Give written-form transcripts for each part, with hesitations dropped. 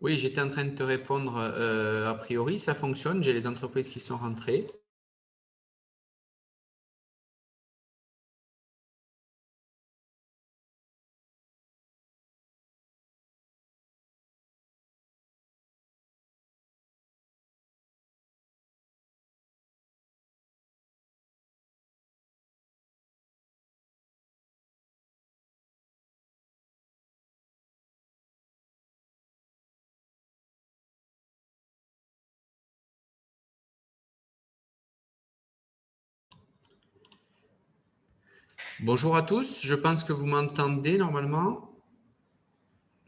Oui, j'étais en train de te répondre. A priori, ça fonctionne. J'ai les entreprises qui sont rentrées. Bonjour à tous. Je pense que vous m'entendez normalement.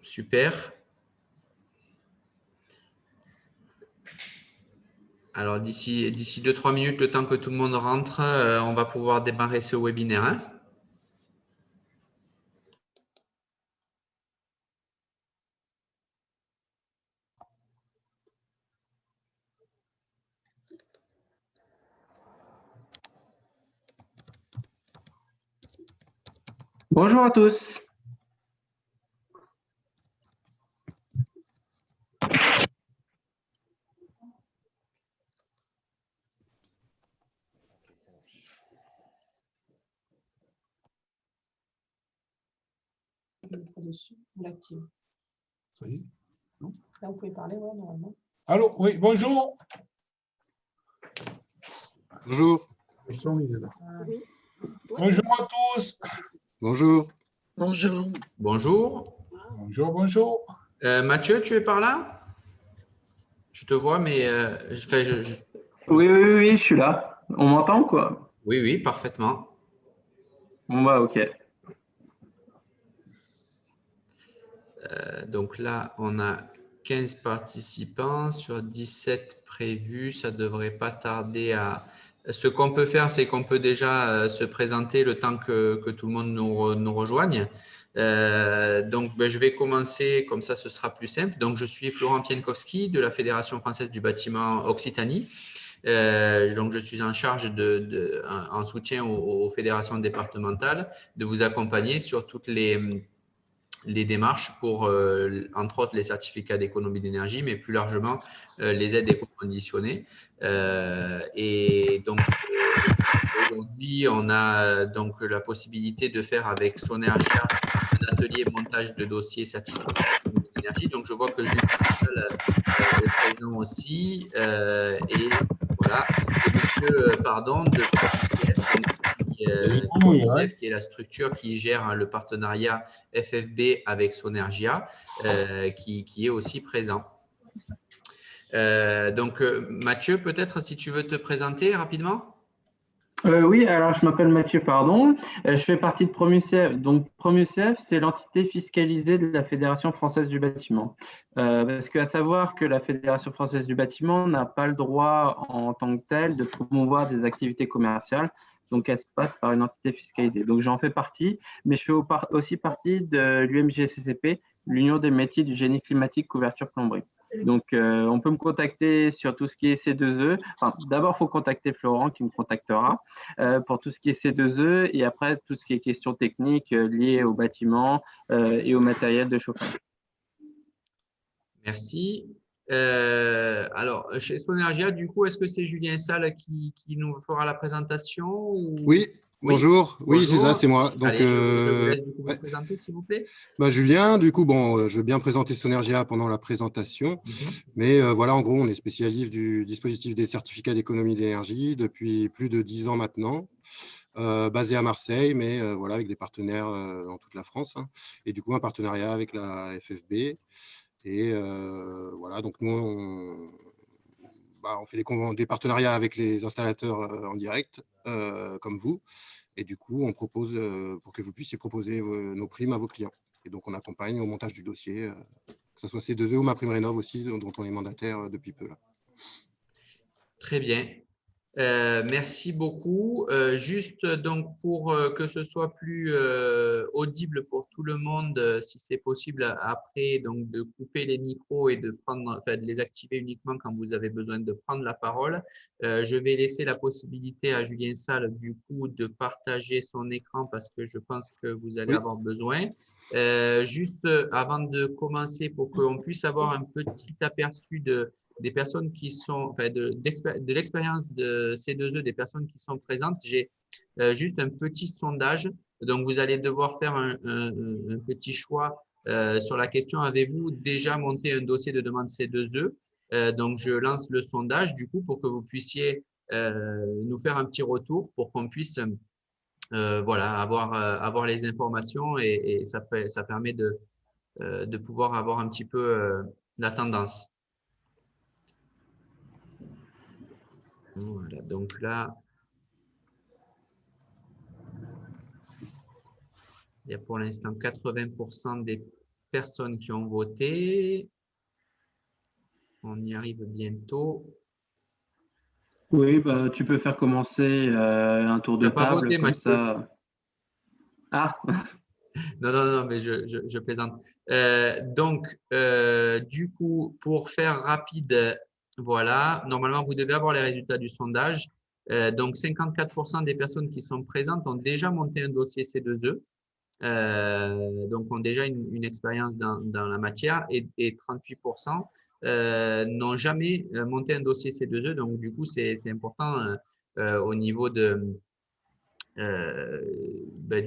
Super. Alors, d'ici 2-3 minutes, le temps que tout le monde rentre, on va pouvoir démarrer ce webinaire, hein. Bonjour à tous. Dessus, on l'active. Ça y est, non? Là, vous pouvez parler, ouais, normalement. Allô, oui, bonjour. Bonjour. Le son, il est là. Oui. Bonjour à tous. Bonjour. Bonjour. Bonjour. Bonjour, bonjour. Mathieu, tu es par là? Je te vois, mais Oui, je suis là. On m'entend quoi? oui, oui, parfaitement. Bon bah ok. Donc là, on a 15 participants sur 17 prévus. Ça ne devrait pas tarder à… Ce qu'on peut faire, c'est qu'on peut déjà se présenter le temps que tout le monde nous rejoigne. Donc, je vais commencer, comme ça, ce sera plus simple. Donc, je suis Florent Pienkowski de la Fédération française du bâtiment Occitanie. Donc, je suis en charge en soutien aux fédérations départementales de vous accompagner sur toutes les démarches pour, entre autres, les certificats d'économie d'énergie, mais plus largement, les aides éco-conditionnées. Et donc, aujourd'hui, on a donc la possibilité de faire avec Sonergia un atelier montage de dossiers certificats d'économie d'énergie. Donc, je vois que Julien est présent aussi. Et voilà. Et Mathieu, pardon, de PCF, qui est la structure qui gère le partenariat FFB avec Sonergia, qui est aussi présent. Donc, Mathieu, peut-être si tu veux te présenter rapidement. Oui, alors je m'appelle Mathieu, pardon. Je fais partie de Promucef. Donc Promucef, c'est l'entité fiscalisée de la Fédération française du bâtiment. Parce qu'à savoir que la Fédération française du bâtiment n'a pas le droit en tant que telle de promouvoir des activités commerciales. Donc elle se passe par une entité fiscalisée. Donc j'en fais partie, mais je fais aussi partie de l'UMGCCP, l'Union des métiers du génie climatique, couverture, plomberie. Donc, on peut me contacter sur tout ce qui est C2E. Enfin, d'abord, il faut contacter Florent qui me contactera pour tout ce qui est C2E et après, tout ce qui est questions techniques liées au bâtiment et au matériel de chauffage. Merci. Alors, chez Sonergia, du coup, est-ce que c'est Julien Salle qui nous fera la présentation ou… Oui, bonjour. Oui, c'est ça, Bonjour. c'est moi. Donc, Allez, je vous laisse du coup vous ouais. présenter, s'il vous plaît. Julien, du coup, bon, je veux bien présenter Sonergia pendant la présentation. Mais voilà, en gros, on est spécialiste du dispositif des certificats d'économie d'énergie depuis plus de 10 ans maintenant, basé à Marseille, mais voilà, avec des partenaires dans toute la France. Hein. Et du coup, un partenariat avec la FFB. Et voilà, donc nous, on fait des partenariats avec les installateurs en direct, comme vous. Et du coup, on propose, pour que vous puissiez proposer nos primes à vos clients. Et donc, on accompagne au montage du dossier, que ce soit C2E ou MaPrimeRénov' aussi, dont on est mandataire depuis peu. Là. Très bien. Merci beaucoup. Juste donc pour que ce soit plus audible pour tout le monde, si c'est possible après, donc de couper les micros et de prendre, enfin, de les activer uniquement quand vous avez besoin de prendre la parole. Je vais laisser la possibilité à Julien Salle du coup de partager son écran parce que je pense que vous allez Oui. avoir besoin. Juste avant de commencer, pour qu'on puisse avoir un petit aperçu des personnes qui sont, enfin de l'expérience de C2E, des personnes qui sont présentes, j'ai juste un petit sondage. Donc, vous allez devoir faire un petit choix sur la question, avez-vous déjà monté un dossier de demande C2E? Donc, je lance le sondage, du coup, pour que vous puissiez nous faire un petit retour pour qu'on puisse voilà, avoir les informations et ça permet de pouvoir avoir un petit peu la tendance. Voilà, donc là, il y a pour l'instant 80% des personnes qui ont voté. On y arrive bientôt. Oui, bah, tu peux faire commencer un tour Tu de n'as pas table, voté, comme Mathieu? ça. Ah, Non, mais je plaisante. Donc, du coup, pour faire rapide, voilà, normalement, vous devez avoir les résultats du sondage. Donc, 54% des personnes qui sont présentes ont déjà monté un dossier C2E. Donc ont déjà une expérience dans la matière et 38% n'ont jamais monté un dossier C2E. Donc, du coup, c'est important au niveau du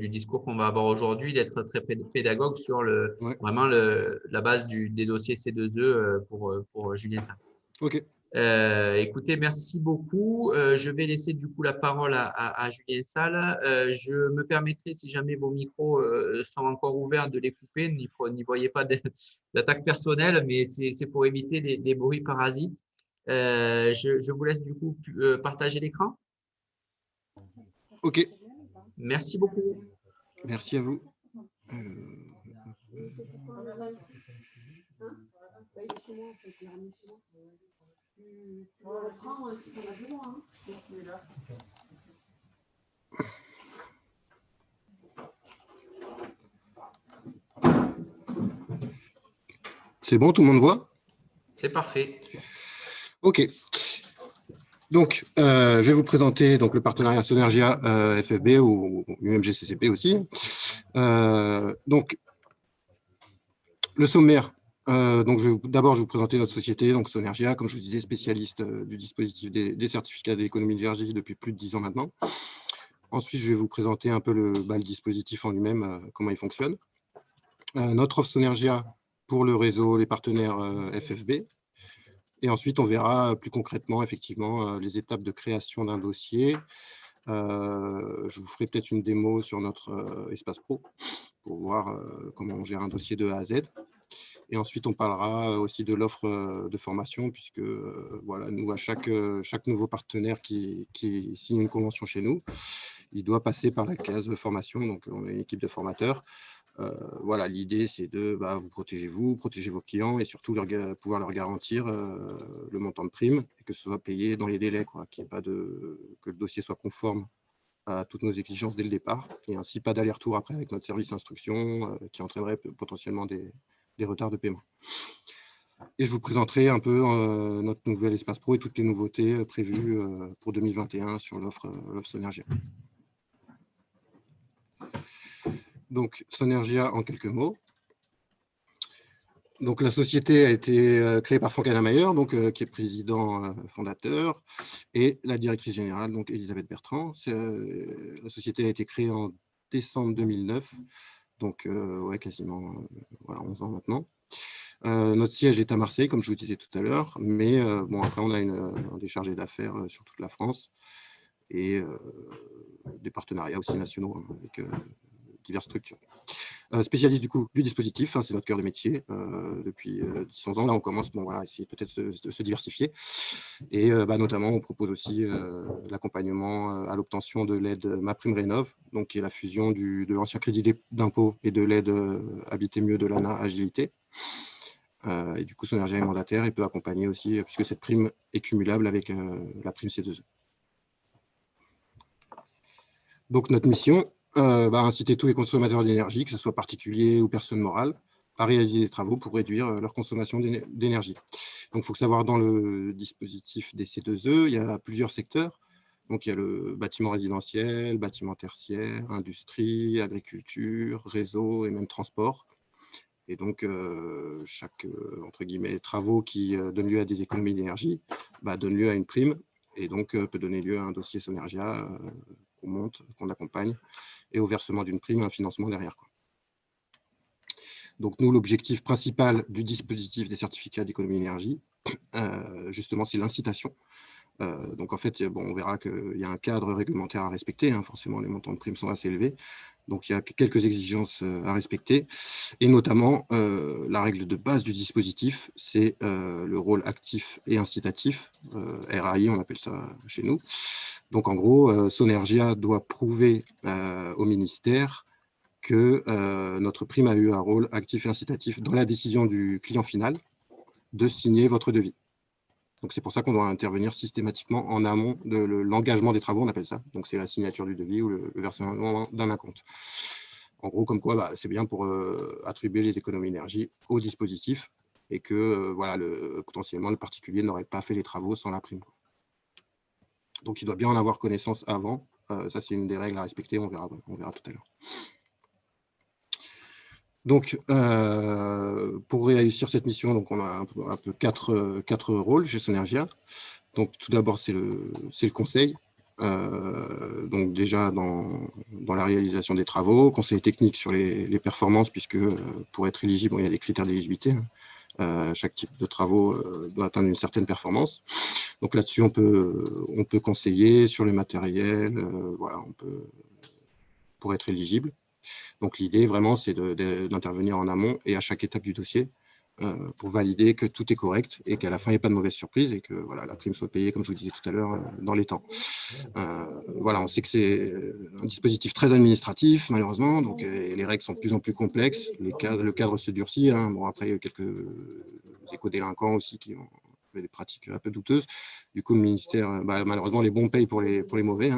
discours qu'on va avoir aujourd'hui, d'être très pédagogue sur Ouais. vraiment la base des dossiers C2E pour Julien Sarr. OK. Écoutez, merci beaucoup. Je vais laisser du coup la parole à Julien Salle. Je me permettrai, si jamais vos micros sont encore ouverts, de les couper. N'y voyez pas d'attaque personnelle, mais c'est pour éviter les bruits parasites. Je vous laisse du coup partager l'écran. OK. Merci beaucoup. Merci à vous. C'est bon, tout le monde voit? C'est parfait. OK. Donc, je vais vous présenter donc, le partenariat Sonergia FFB ou UMG-CCP aussi. Donc, le sommaire. Donc, d'abord, je vais vous présenter notre société, donc Sonergia, comme je vous disais, spécialiste du dispositif des certificats d'économie d'énergie depuis plus de 10 ans maintenant. Ensuite, je vais vous présenter un peu le dispositif en lui-même, comment il fonctionne. Notre offre Sonergia pour le réseau, les partenaires FFB. Et ensuite, on verra plus concrètement, effectivement, les étapes de création d'un dossier. Je vous ferai peut-être une démo sur notre espace pro pour voir comment on gère un dossier de A à Z. Et ensuite, on parlera aussi de l'offre de formation, puisque voilà, nous, à chaque nouveau partenaire qui signe une convention chez nous, il doit passer par la case formation. Donc, on a une équipe de formateurs. Voilà, l'idée, c'est de vous protéger vos clients et surtout pouvoir leur garantir le montant de prime et que ce soit payé dans les délais, qu'il n'y ait pas que le dossier soit conforme à toutes nos exigences dès le départ et ainsi pas d'aller-retour après avec notre service instruction qui entraînerait potentiellement des retards de paiement. Et je vous présenterai un peu notre nouvel espace pro et toutes les nouveautés prévues pour 2021 sur l'offre Sonergia. Donc, Sonergia en quelques mots. Donc, la société a été créée par Franck Hanamayer, qui est président fondateur, et la directrice générale, donc Elisabeth Bertrand. La société a été créée en décembre 2009, donc quasiment 11 ans maintenant. Notre siège est à Marseille, comme je vous disais tout à l'heure, mais après, on a des chargés d'affaires sur toute la France et des partenariats aussi nationaux avec diverses structures. Spécialiste du coup du dispositif, c'est notre cœur de métier depuis 10 ans. Là, on commence à essayer peut-être de se diversifier. Et notamment, on propose aussi l'accompagnement à l'obtention de l'aide MaPrimeRénov', donc qui est la fusion de l'ancien crédit d'impôt et de l'aide Habiter Mieux de l'ANA Agilité. Et du coup, Sonergia est mandataire et peut accompagner aussi, puisque cette prime est cumulable avec la prime C2E. Donc, notre mission, inciter tous les consommateurs d'énergie, que ce soit particuliers ou personnes morales, à réaliser des travaux pour réduire leur consommation d'énergie. Donc, il faut savoir, dans le dispositif des C2E, il y a plusieurs secteurs. Donc, il y a le bâtiment résidentiel, bâtiment tertiaire, industrie, agriculture, réseau et même transport. Et donc, chaque, entre guillemets, travaux qui donnent lieu à des économies d'énergie donnent lieu à une prime et donc peut donner lieu à un dossier Sonergia qu'on monte, qu'on accompagne, et au versement d'une prime, un financement derrière, quoi. Donc, nous, l'objectif principal du dispositif des certificats d'économie d'énergie, justement, c'est l'incitation. Donc, en fait, on verra qu'il y a un cadre réglementaire à respecter. Forcément, les montants de primes sont assez élevés. Donc, il y a quelques exigences à respecter. Et notamment, la règle de base du dispositif, c'est le rôle actif et incitatif. RAI, on appelle ça chez nous. Donc, en gros, Sonergia doit prouver au ministère que notre prime a eu un rôle actif et incitatif dans la décision du client final de signer votre devis. Donc, c'est pour ça qu'on doit intervenir systématiquement en amont de l'engagement des travaux, on appelle ça. Donc, c'est la signature du devis ou le versement d'un acompte. En gros, comme quoi, c'est bien pour attribuer les économies d'énergie au dispositif et que potentiellement, le particulier n'aurait pas fait les travaux sans la prime, quoi. Donc, il doit bien en avoir connaissance avant. Ça, c'est une des règles à respecter. On verra tout à l'heure. Donc, pour réussir cette mission, donc, on a un peu quatre rôles chez Sonergia. Donc, tout d'abord, c'est le conseil. Donc, déjà, dans la réalisation des travaux, conseil technique sur les performances, puisque pour être éligible, il y a des critères d'éligibilité. Chaque type de travaux doit atteindre une certaine performance. Donc, là-dessus, on peut conseiller sur le matériel, pour être éligible. Donc, l'idée, vraiment, c'est d'intervenir en amont et à chaque étape du dossier pour valider que tout est correct et qu'à la fin, il n'y ait pas de mauvaise surprise et que la prime soit payée, comme je vous disais tout à l'heure, dans les temps. On sait que c'est un dispositif très administratif, malheureusement, donc les règles sont de plus en plus complexes, le cadre se durcit. Après, il y a quelques éco-délinquants aussi qui ont des pratiques un peu douteuses. Du coup, le ministère, malheureusement, les bons payent pour les mauvais.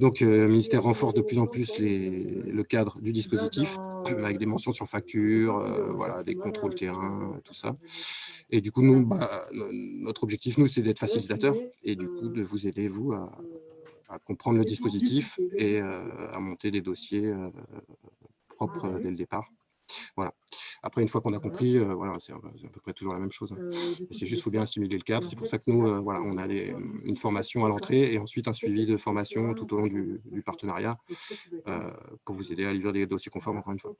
Donc, le ministère renforce de plus en plus le cadre du dispositif avec des mentions sur facture, des contrôles terrain, tout ça. Et du coup, nous, notre objectif, c'est d'être facilitateur et du coup, de vous aider, vous, à comprendre le dispositif et à monter des dossiers propres dès le départ. Voilà. Après, une fois qu'on a compris, c'est à peu près toujours la même chose. C'est juste qu'il faut bien assimiler le cadre. C'est pour ça que nous, on a une formation à l'entrée et ensuite un suivi de formation tout au long du partenariat pour vous aider à livrer des dossiers conformes, encore une fois.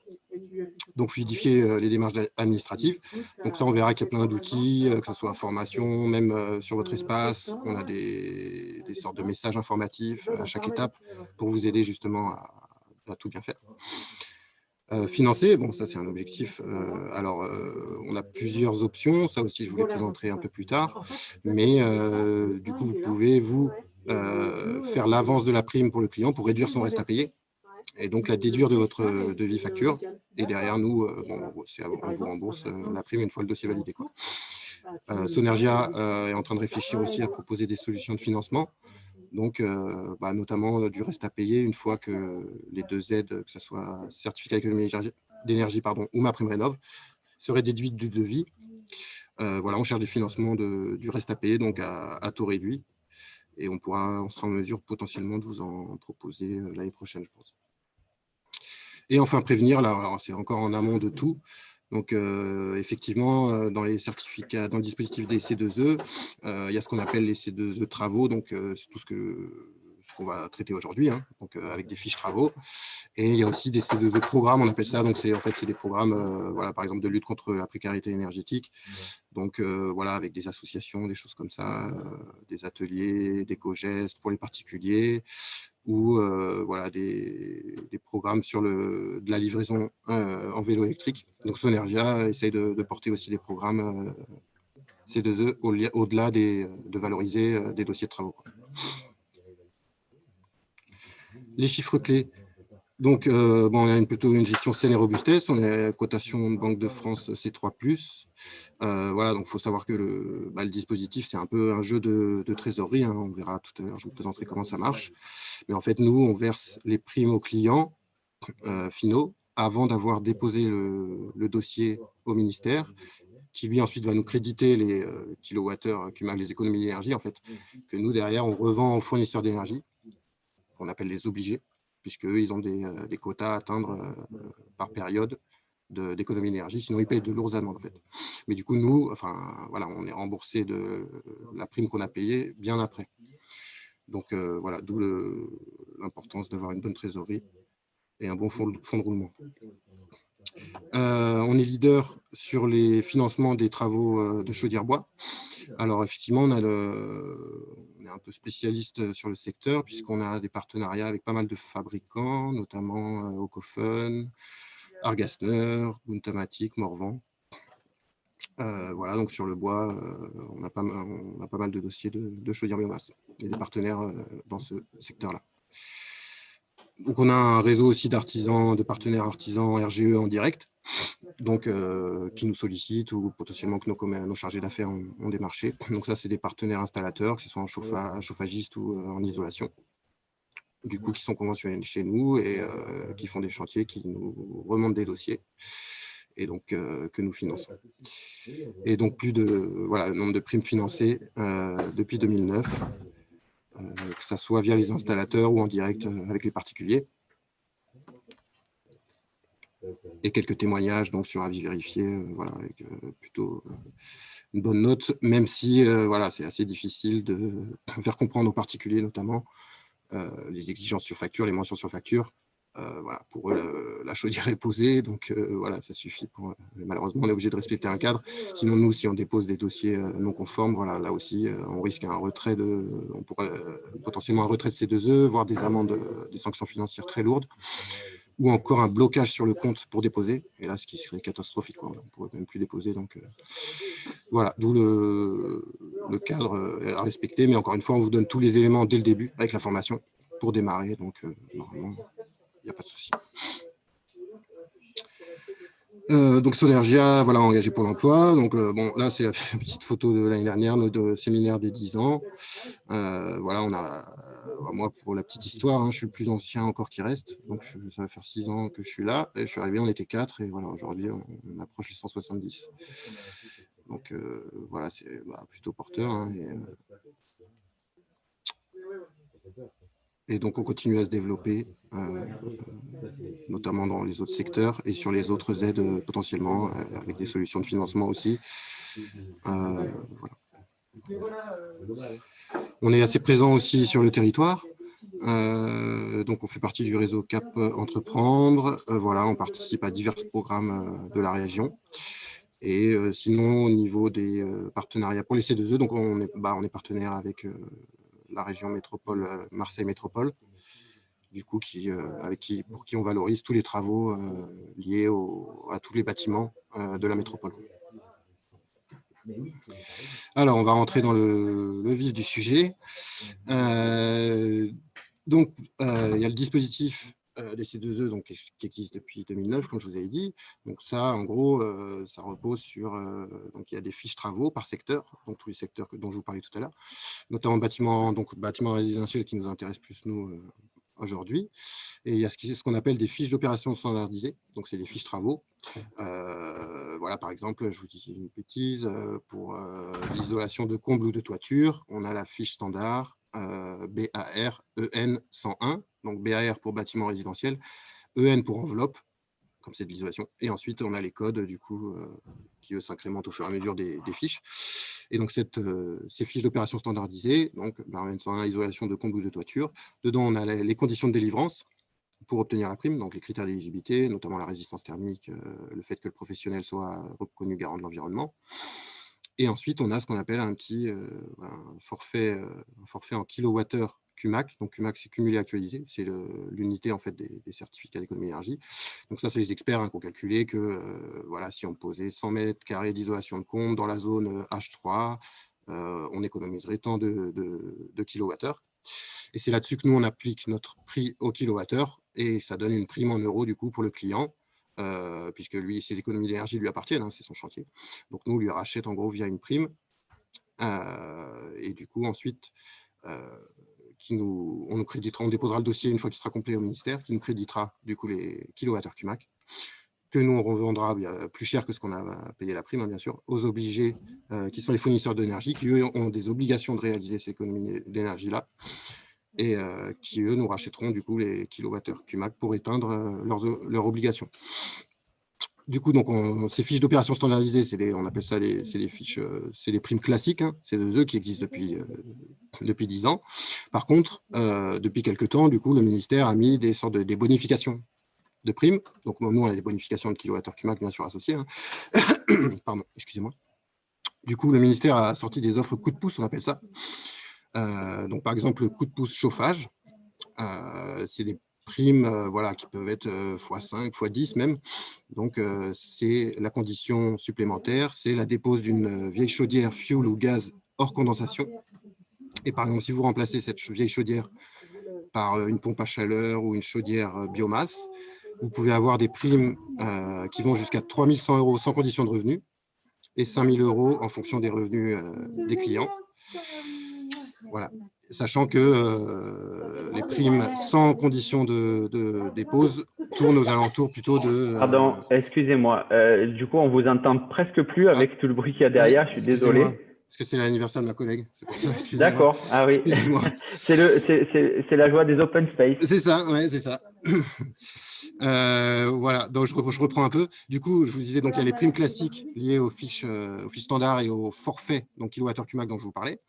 Donc, fluidifier les démarches administratives. Donc, ça, on verra qu'il y a plein d'outils, que ce soit formation, même sur votre espace. On a des sortes de messages informatifs à chaque étape pour vous aider justement à tout bien faire. Financer, ça c'est un objectif. On a plusieurs options, ça aussi je vous les présenterai un peu plus tard, mais du coup vous pouvez faire l'avance de la prime pour le client pour réduire son reste à payer et donc la déduire de votre devis facture et derrière nous, on vous rembourse la prime une fois le dossier validé, quoi. Sonergia est en train de réfléchir aussi à proposer des solutions de financement. Donc, notamment du reste à payer une fois que les deux aides, que ce soit certificat d'économie d'énergie ou ma prime rénov, seraient déduites du devis. On cherche des financements du reste à payer, donc à taux réduit. Et on sera en mesure potentiellement de vous en proposer l'année prochaine, je pense. Et enfin, prévenir, alors c'est encore en amont de tout. Donc, effectivement, dans les certificats, dans le dispositif des C2E, il y a ce qu'on appelle les C2E travaux. Donc, c'est tout ce qu'on va traiter aujourd'hui, donc avec des fiches travaux. Et il y a aussi des C2E programmes, on appelle ça. Donc, c'est des programmes, par exemple, de lutte contre la précarité énergétique. Donc, avec des associations, des choses comme ça, des ateliers, des co-gestes pour les particuliers, ou des programmes sur de la livraison en vélo électrique. Donc, Sonergia essaye de porter aussi des programmes C2E au-delà de valoriser des dossiers de travaux. Les chiffres clés. Donc, on a plutôt une gestion saine et robustesse. On est cotation de Banque de France C3+. Voilà, donc il faut savoir que le dispositif, c'est un peu un jeu de trésorerie. Hein. On verra tout à l'heure, je vous présenterai comment ça marche. Mais en fait, nous, on verse les primes aux clients finaux avant d'avoir déposé le dossier au ministère, qui lui ensuite va nous créditer les kilowattheures, les économies d'énergie, en fait, que nous, derrière, on revend aux fournisseurs d'énergie, qu'on appelle les obligés, puisqu'eux, ils ont des quotas à atteindre par période d'économie d'énergie, sinon ils payent de lourdes amendes, en fait. Mais du coup, nous, voilà, on est remboursé de la prime qu'on a payée bien après. Donc, voilà, d'où l'importance d'avoir une bonne trésorerie et un bon fonds de roulement. On est leader sur les financements des travaux de chaudière-bois. Alors, effectivement, on est un peu spécialiste sur le secteur, puisqu'on a des partenariats avec pas mal de fabricants, notamment Ocofen, Argasner, Guntamatic, Morvan. Voilà, donc sur le bois, on a pas mal de dossiers de chaudière biomasse et des partenaires dans ce secteur-là. Donc, on a un réseau aussi de partenaires artisans RGE en direct, donc qui nous sollicitent ou potentiellement que nos chargés d'affaires ont des marchés. Donc ça, c'est des partenaires installateurs, que ce soit en chauffagiste ou en isolation, du coup, qui sont conventionnés chez nous et qui font des chantiers, qui nous remontent des dossiers et donc que nous finançons. Et donc, le nombre de primes financées depuis 2009, que ça soit via les installateurs ou en direct avec les particuliers. Et quelques témoignages donc sur avis vérifié, voilà, avec plutôt une bonne note, même si voilà, c'est assez difficile de faire comprendre aux particuliers, notamment les exigences sur facture, les mentions sur facture. Voilà, pour eux, la chaudière est posée, donc voilà, ça suffit. Malheureusement, on est obligé de respecter un cadre. Sinon, nous, si on dépose des dossiers non conformes, voilà, là aussi, on risque un retrait on pourrait potentiellement un retrait de C2E, voire des amendes, des sanctions financières très lourdes, ou encore un blocage sur le compte pour déposer. Et là, ce qui serait catastrophique, quoi. On ne pourrait même plus déposer. Donc voilà, d'où le cadre à respecter. Mais encore une fois, on vous donne tous les éléments dès le début avec la formation pour démarrer. Donc normalement, il n'y a pas de souci. Donc Sonergia, voilà, engagé pour l'emploi. Donc bon, là c'est la petite photo de l'année dernière, notre séminaire des 10 ans. Voilà, moi pour la petite histoire, hein, je suis le plus ancien encore qui reste. Donc ça va faire 6 ans que je suis là. Et je suis arrivé, on était 4 et voilà, aujourd'hui on approche les 170. Donc voilà, c'est plutôt porteur. Hein, et donc, on continue à se développer, notamment dans les autres secteurs et sur les autres aides potentiellement, avec des solutions de financement aussi. Voilà. On est assez présent aussi sur le territoire. Donc, on fait partie du réseau CAP Entreprendre. Voilà, on participe à divers programmes de la région. Et sinon, au niveau des partenariats pour les C2E, donc on est partenaire avec la région métropole, Marseille Métropole, du coup, pour qui on valorise tous les travaux liés à tous les bâtiments de la métropole. Alors, on va rentrer dans le vif du sujet. Donc, il y a le dispositif des C2E donc, qui existe depuis 2009, comme je vous avais dit. Donc ça, en gros, ça repose sur... donc, il y a des fiches travaux par secteur, donc tous les secteurs dont je vous parlais tout à l'heure, notamment bâtiments résidentiels qui nous intéressent plus, nous, aujourd'hui. Et il y a ce qu'on appelle des fiches d'opération standardisées, donc c'est des fiches travaux. Voilà, par exemple, je vous dis une bêtise, pour l'isolation de combles ou de toiture, on a la fiche standard BAR EN 101, donc BAR pour bâtiment résidentiel, EN pour enveloppe, comme c'est de l'isolation, et ensuite on a les codes du coup qui eux s'incrémentent au fur et à mesure des fiches. Et donc ces fiches d'opération standardisées, donc EN 101, isolation de comble ou de toiture, dedans on a les conditions de délivrance pour obtenir la prime, donc les critères d'éligibilité, notamment la résistance thermique, le fait que le professionnel soit reconnu garant de l'environnement. Et ensuite, on a ce qu'on appelle un forfait en kilowattheure CUMAC. Donc, CUMAC, c'est cumulé actualisé. C'est l'unité en fait, des certificats d'économie d'énergie. Donc, ça, c'est les experts qui ont calculé que voilà, si on posait 100 mètres carrés d'isolation de comble dans la zone H3, on économiserait tant de kilowattheures. Et c'est là-dessus que nous, on applique notre prix au kilowattheure et ça donne une prime en euros du coup pour le client, puisque lui, c'est l'économie d'énergie lui appartient, hein, c'est son chantier. Donc nous, on lui rachète en gros via une prime. Et du coup, ensuite, on nous créditera, on déposera le dossier une fois qu'il sera complet au ministère, qui nous créditera du coup les kilowattheures CUMAC, que nous on revendra plus cher que ce qu'on a payé la prime, hein, bien sûr, aux obligés qui sont les fournisseurs d'énergie, qui eux ont des obligations de réaliser ces économies d'énergie-là, et qui eux nous rachèteront du coup les kilowattheures CUMAC pour éteindre leurs obligations. Du coup, donc ces fiches d'opération standardisées, on appelle ça c'est les primes classiques, hein, c'est eux qui existent depuis 10 ans. Par contre, depuis quelques temps, du coup, le ministère a mis des bonifications de primes. Donc, nous, on a des bonifications de kilowattheure CUMAC, bien sûr, associées. Hein. Pardon, excusez-moi. Du coup, le ministère a sorti des offres coup de pouce, on appelle ça. Donc, par exemple, le coup de pouce chauffage, c'est des primes voilà, qui peuvent être x5, x10 même. Donc, c'est la condition supplémentaire, c'est la dépose d'une vieille chaudière fuel ou gaz hors condensation. Et par exemple, si vous remplacez cette vieille chaudière par une pompe à chaleur ou une chaudière biomasse, vous pouvez avoir des primes qui vont jusqu'à 3 100 € sans condition de revenu et 5 000 € en fonction des revenus des clients. Voilà. Sachant que les primes sans condition de dépose tournent aux alentours plutôt de… Pardon, excusez-moi. Du coup, on vous entend presque plus avec tout le bruit qu'il y a derrière. Je suis désolé. Parce que c'est l'anniversaire de ma collègue. D'accord. Ah oui. C'est la joie des open space. C'est ça, ouais, c'est ça. Voilà, donc je reprends un peu. Du coup, je vous disais, donc il y a les primes classiques liées aux fiches standards et aux forfaits, donc kilowattheure CUMAC dont je vous parlais.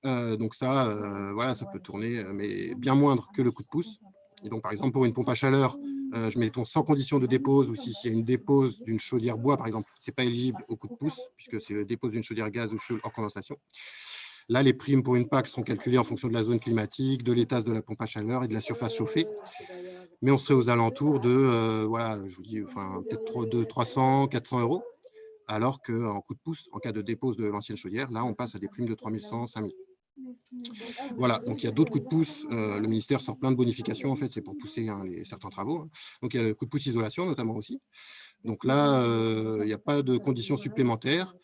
Donc ça, voilà, ça peut tourner, mais bien moindre que le coup de pouce. Et donc, par exemple, pour une pompe à chaleur, je mets sans condition de dépose, ou s'il y a une dépose d'une chaudière bois, par exemple, ce n'est pas éligible au coup de pouce, puisque c'est le dépose d'une chaudière gaz ou fuel hors condensation. Là, les primes pour une PAC seront calculées en fonction de la zone climatique, de l'étage de la pompe à chaleur et de la surface chauffée. Mais on serait aux alentours de, voilà, je vous dis, enfin, peut-être de 300, 400 €, alors qu'en coup de pouce, en cas de dépose de l'ancienne chaudière, là, on passe à des primes de 3 100, 5 000. Voilà, donc il y a d'autres coups de pouce. Le ministère sort plein de bonifications, en fait, c'est pour pousser certains travaux. Hein. Donc il y a le coup de pouce isolation, notamment aussi. Donc là, il n'y a pas de conditions supplémentaires.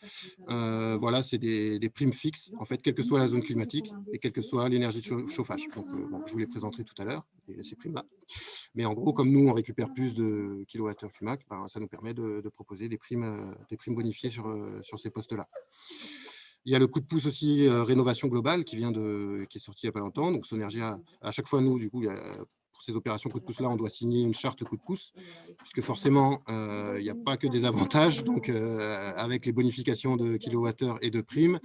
Voilà, c'est des primes fixes, en fait, quelle que soit la zone climatique et quelle que soit l'énergie de chauffage. Donc, bon, je vous les présenterai tout à l'heure, ces primes-là. Mais en gros, comme nous, on récupère plus de kilowattheures CUMAC, ben, ça nous permet de proposer des primes bonifiées sur ces postes-là. Il y a le coup de pouce aussi rénovation globale qui est sorti il n'y a pas longtemps. Donc, Sonergia, à chaque fois, nous, du coup, pour ces opérations coup de pouce-là, on doit signer une charte coup de pouce, puisque forcément, il n'y a pas que des avantages. Donc, avec les bonifications de kilowattheures et de primes,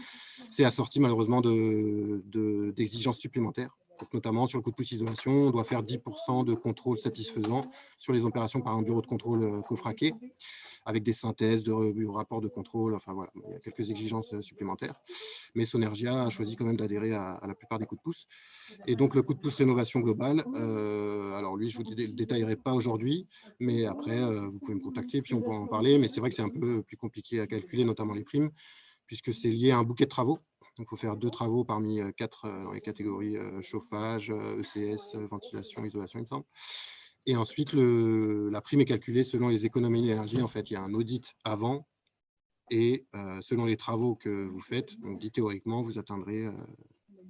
c'est assorti malheureusement d'exigences supplémentaires. Donc, notamment sur le coup de pouce isolation, on doit faire 10% de contrôle satisfaisant sur les opérations par un bureau de contrôle coffraqué, avec des synthèses de rapports de contrôle. Enfin voilà, il y a quelques exigences supplémentaires. Mais Sonergia a choisi quand même d'adhérer à la plupart des coups de pouce. Et donc le coup de pouce rénovation globale, alors lui, je ne vous détaillerai pas aujourd'hui, mais après, vous pouvez me contacter, puis on pourra en parler. Mais c'est vrai que c'est un peu plus compliqué à calculer, notamment les primes, puisque c'est lié à un bouquet de travaux. Donc, il faut faire 2 travaux parmi 4 dans les catégories chauffage, ECS, ventilation, isolation, il me semble. Et ensuite, la prime est calculée selon les économies d'énergie. En fait, il y a un audit avant et selon les travaux que vous faites, on dit théoriquement, vous atteindrez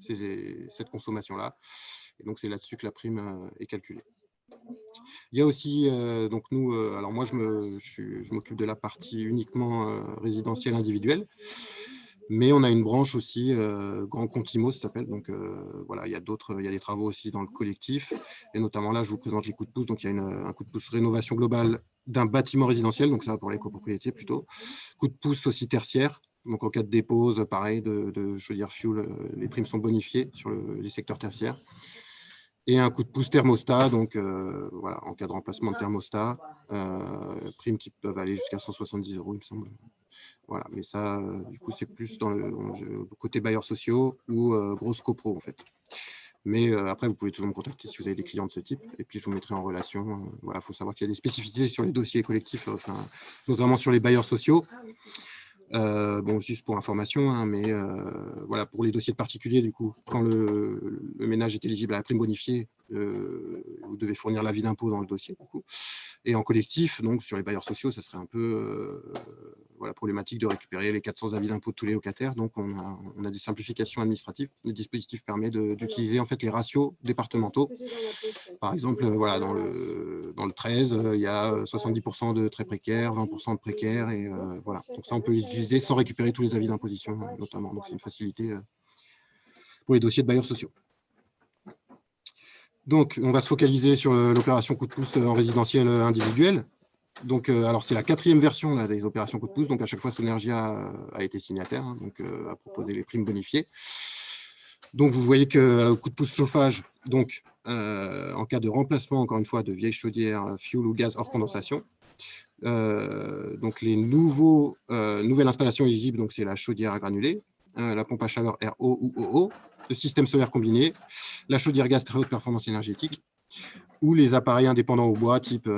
cette consommation-là. Et donc, c'est là-dessus que la prime est calculée. Il y a aussi, donc nous, alors moi, je m'occupe de la partie uniquement résidentielle individuelle. Mais on a une branche aussi, Grand Contimo, ça s'appelle. Donc voilà, il y a des travaux aussi dans le collectif. Et notamment là, je vous présente les coups de pouce. Donc il y a un coup de pouce rénovation globale d'un bâtiment résidentiel, donc ça pour les copropriétés plutôt. Coup de pouce aussi tertiaire. Donc en cas de dépose, pareil, de chaudière fuel, les primes sont bonifiées sur les secteurs tertiaires. Et un coup de pouce thermostat, donc voilà, en cas de remplacement de thermostat, primes qui peuvent aller jusqu'à 170 €, il me semble. Voilà, mais ça, du coup, c'est plus dans le côté bailleurs sociaux ou grosse copro, en fait. Mais après, vous pouvez toujours me contacter si vous avez des clients de ce type, et puis je vous mettrai en relation. Voilà, il faut savoir qu'il y a des spécificités sur les dossiers collectifs, notamment sur les bailleurs sociaux. Bon, juste pour information, hein, mais voilà, pour les dossiers de particuliers, du coup, quand le ménage est éligible à la prime bonifiée, vous devez fournir l'avis d'impôt dans le dossier, du coup. Et en collectif, donc sur les bailleurs sociaux, ça serait un peu voilà, problématique de récupérer les 400 avis d'impôt de tous les locataires. Donc, on a des simplifications administratives. Le dispositif permet d'utiliser en fait les ratios départementaux. Par exemple, voilà, dans le 13, il y a 70% de très précaires, 20% de précaires. Et voilà. Donc, ça, on peut l'utiliser sans récupérer tous les avis d'imposition, notamment. Donc, c'est une facilité pour les dossiers de bailleurs sociaux. Donc, on va se focaliser sur l'opération coup de pouce en résidentiel individuel. Donc, alors, c'est la 4e version là, des opérations coup de pouce. Donc, à chaque fois, Sonergia a été signataire, hein, donc a proposé les primes bonifiées. Donc, vous voyez que le coup de pouce chauffage, donc, en cas de remplacement, encore une fois, de vieilles chaudières, fuel ou gaz hors condensation, donc les nouvelles installations éligibles, donc c'est la chaudière à granulés, la pompe à chaleur RO ou OO, le système solaire combiné, la chaudière gaz très haute performance énergétique, ou les appareils indépendants au bois type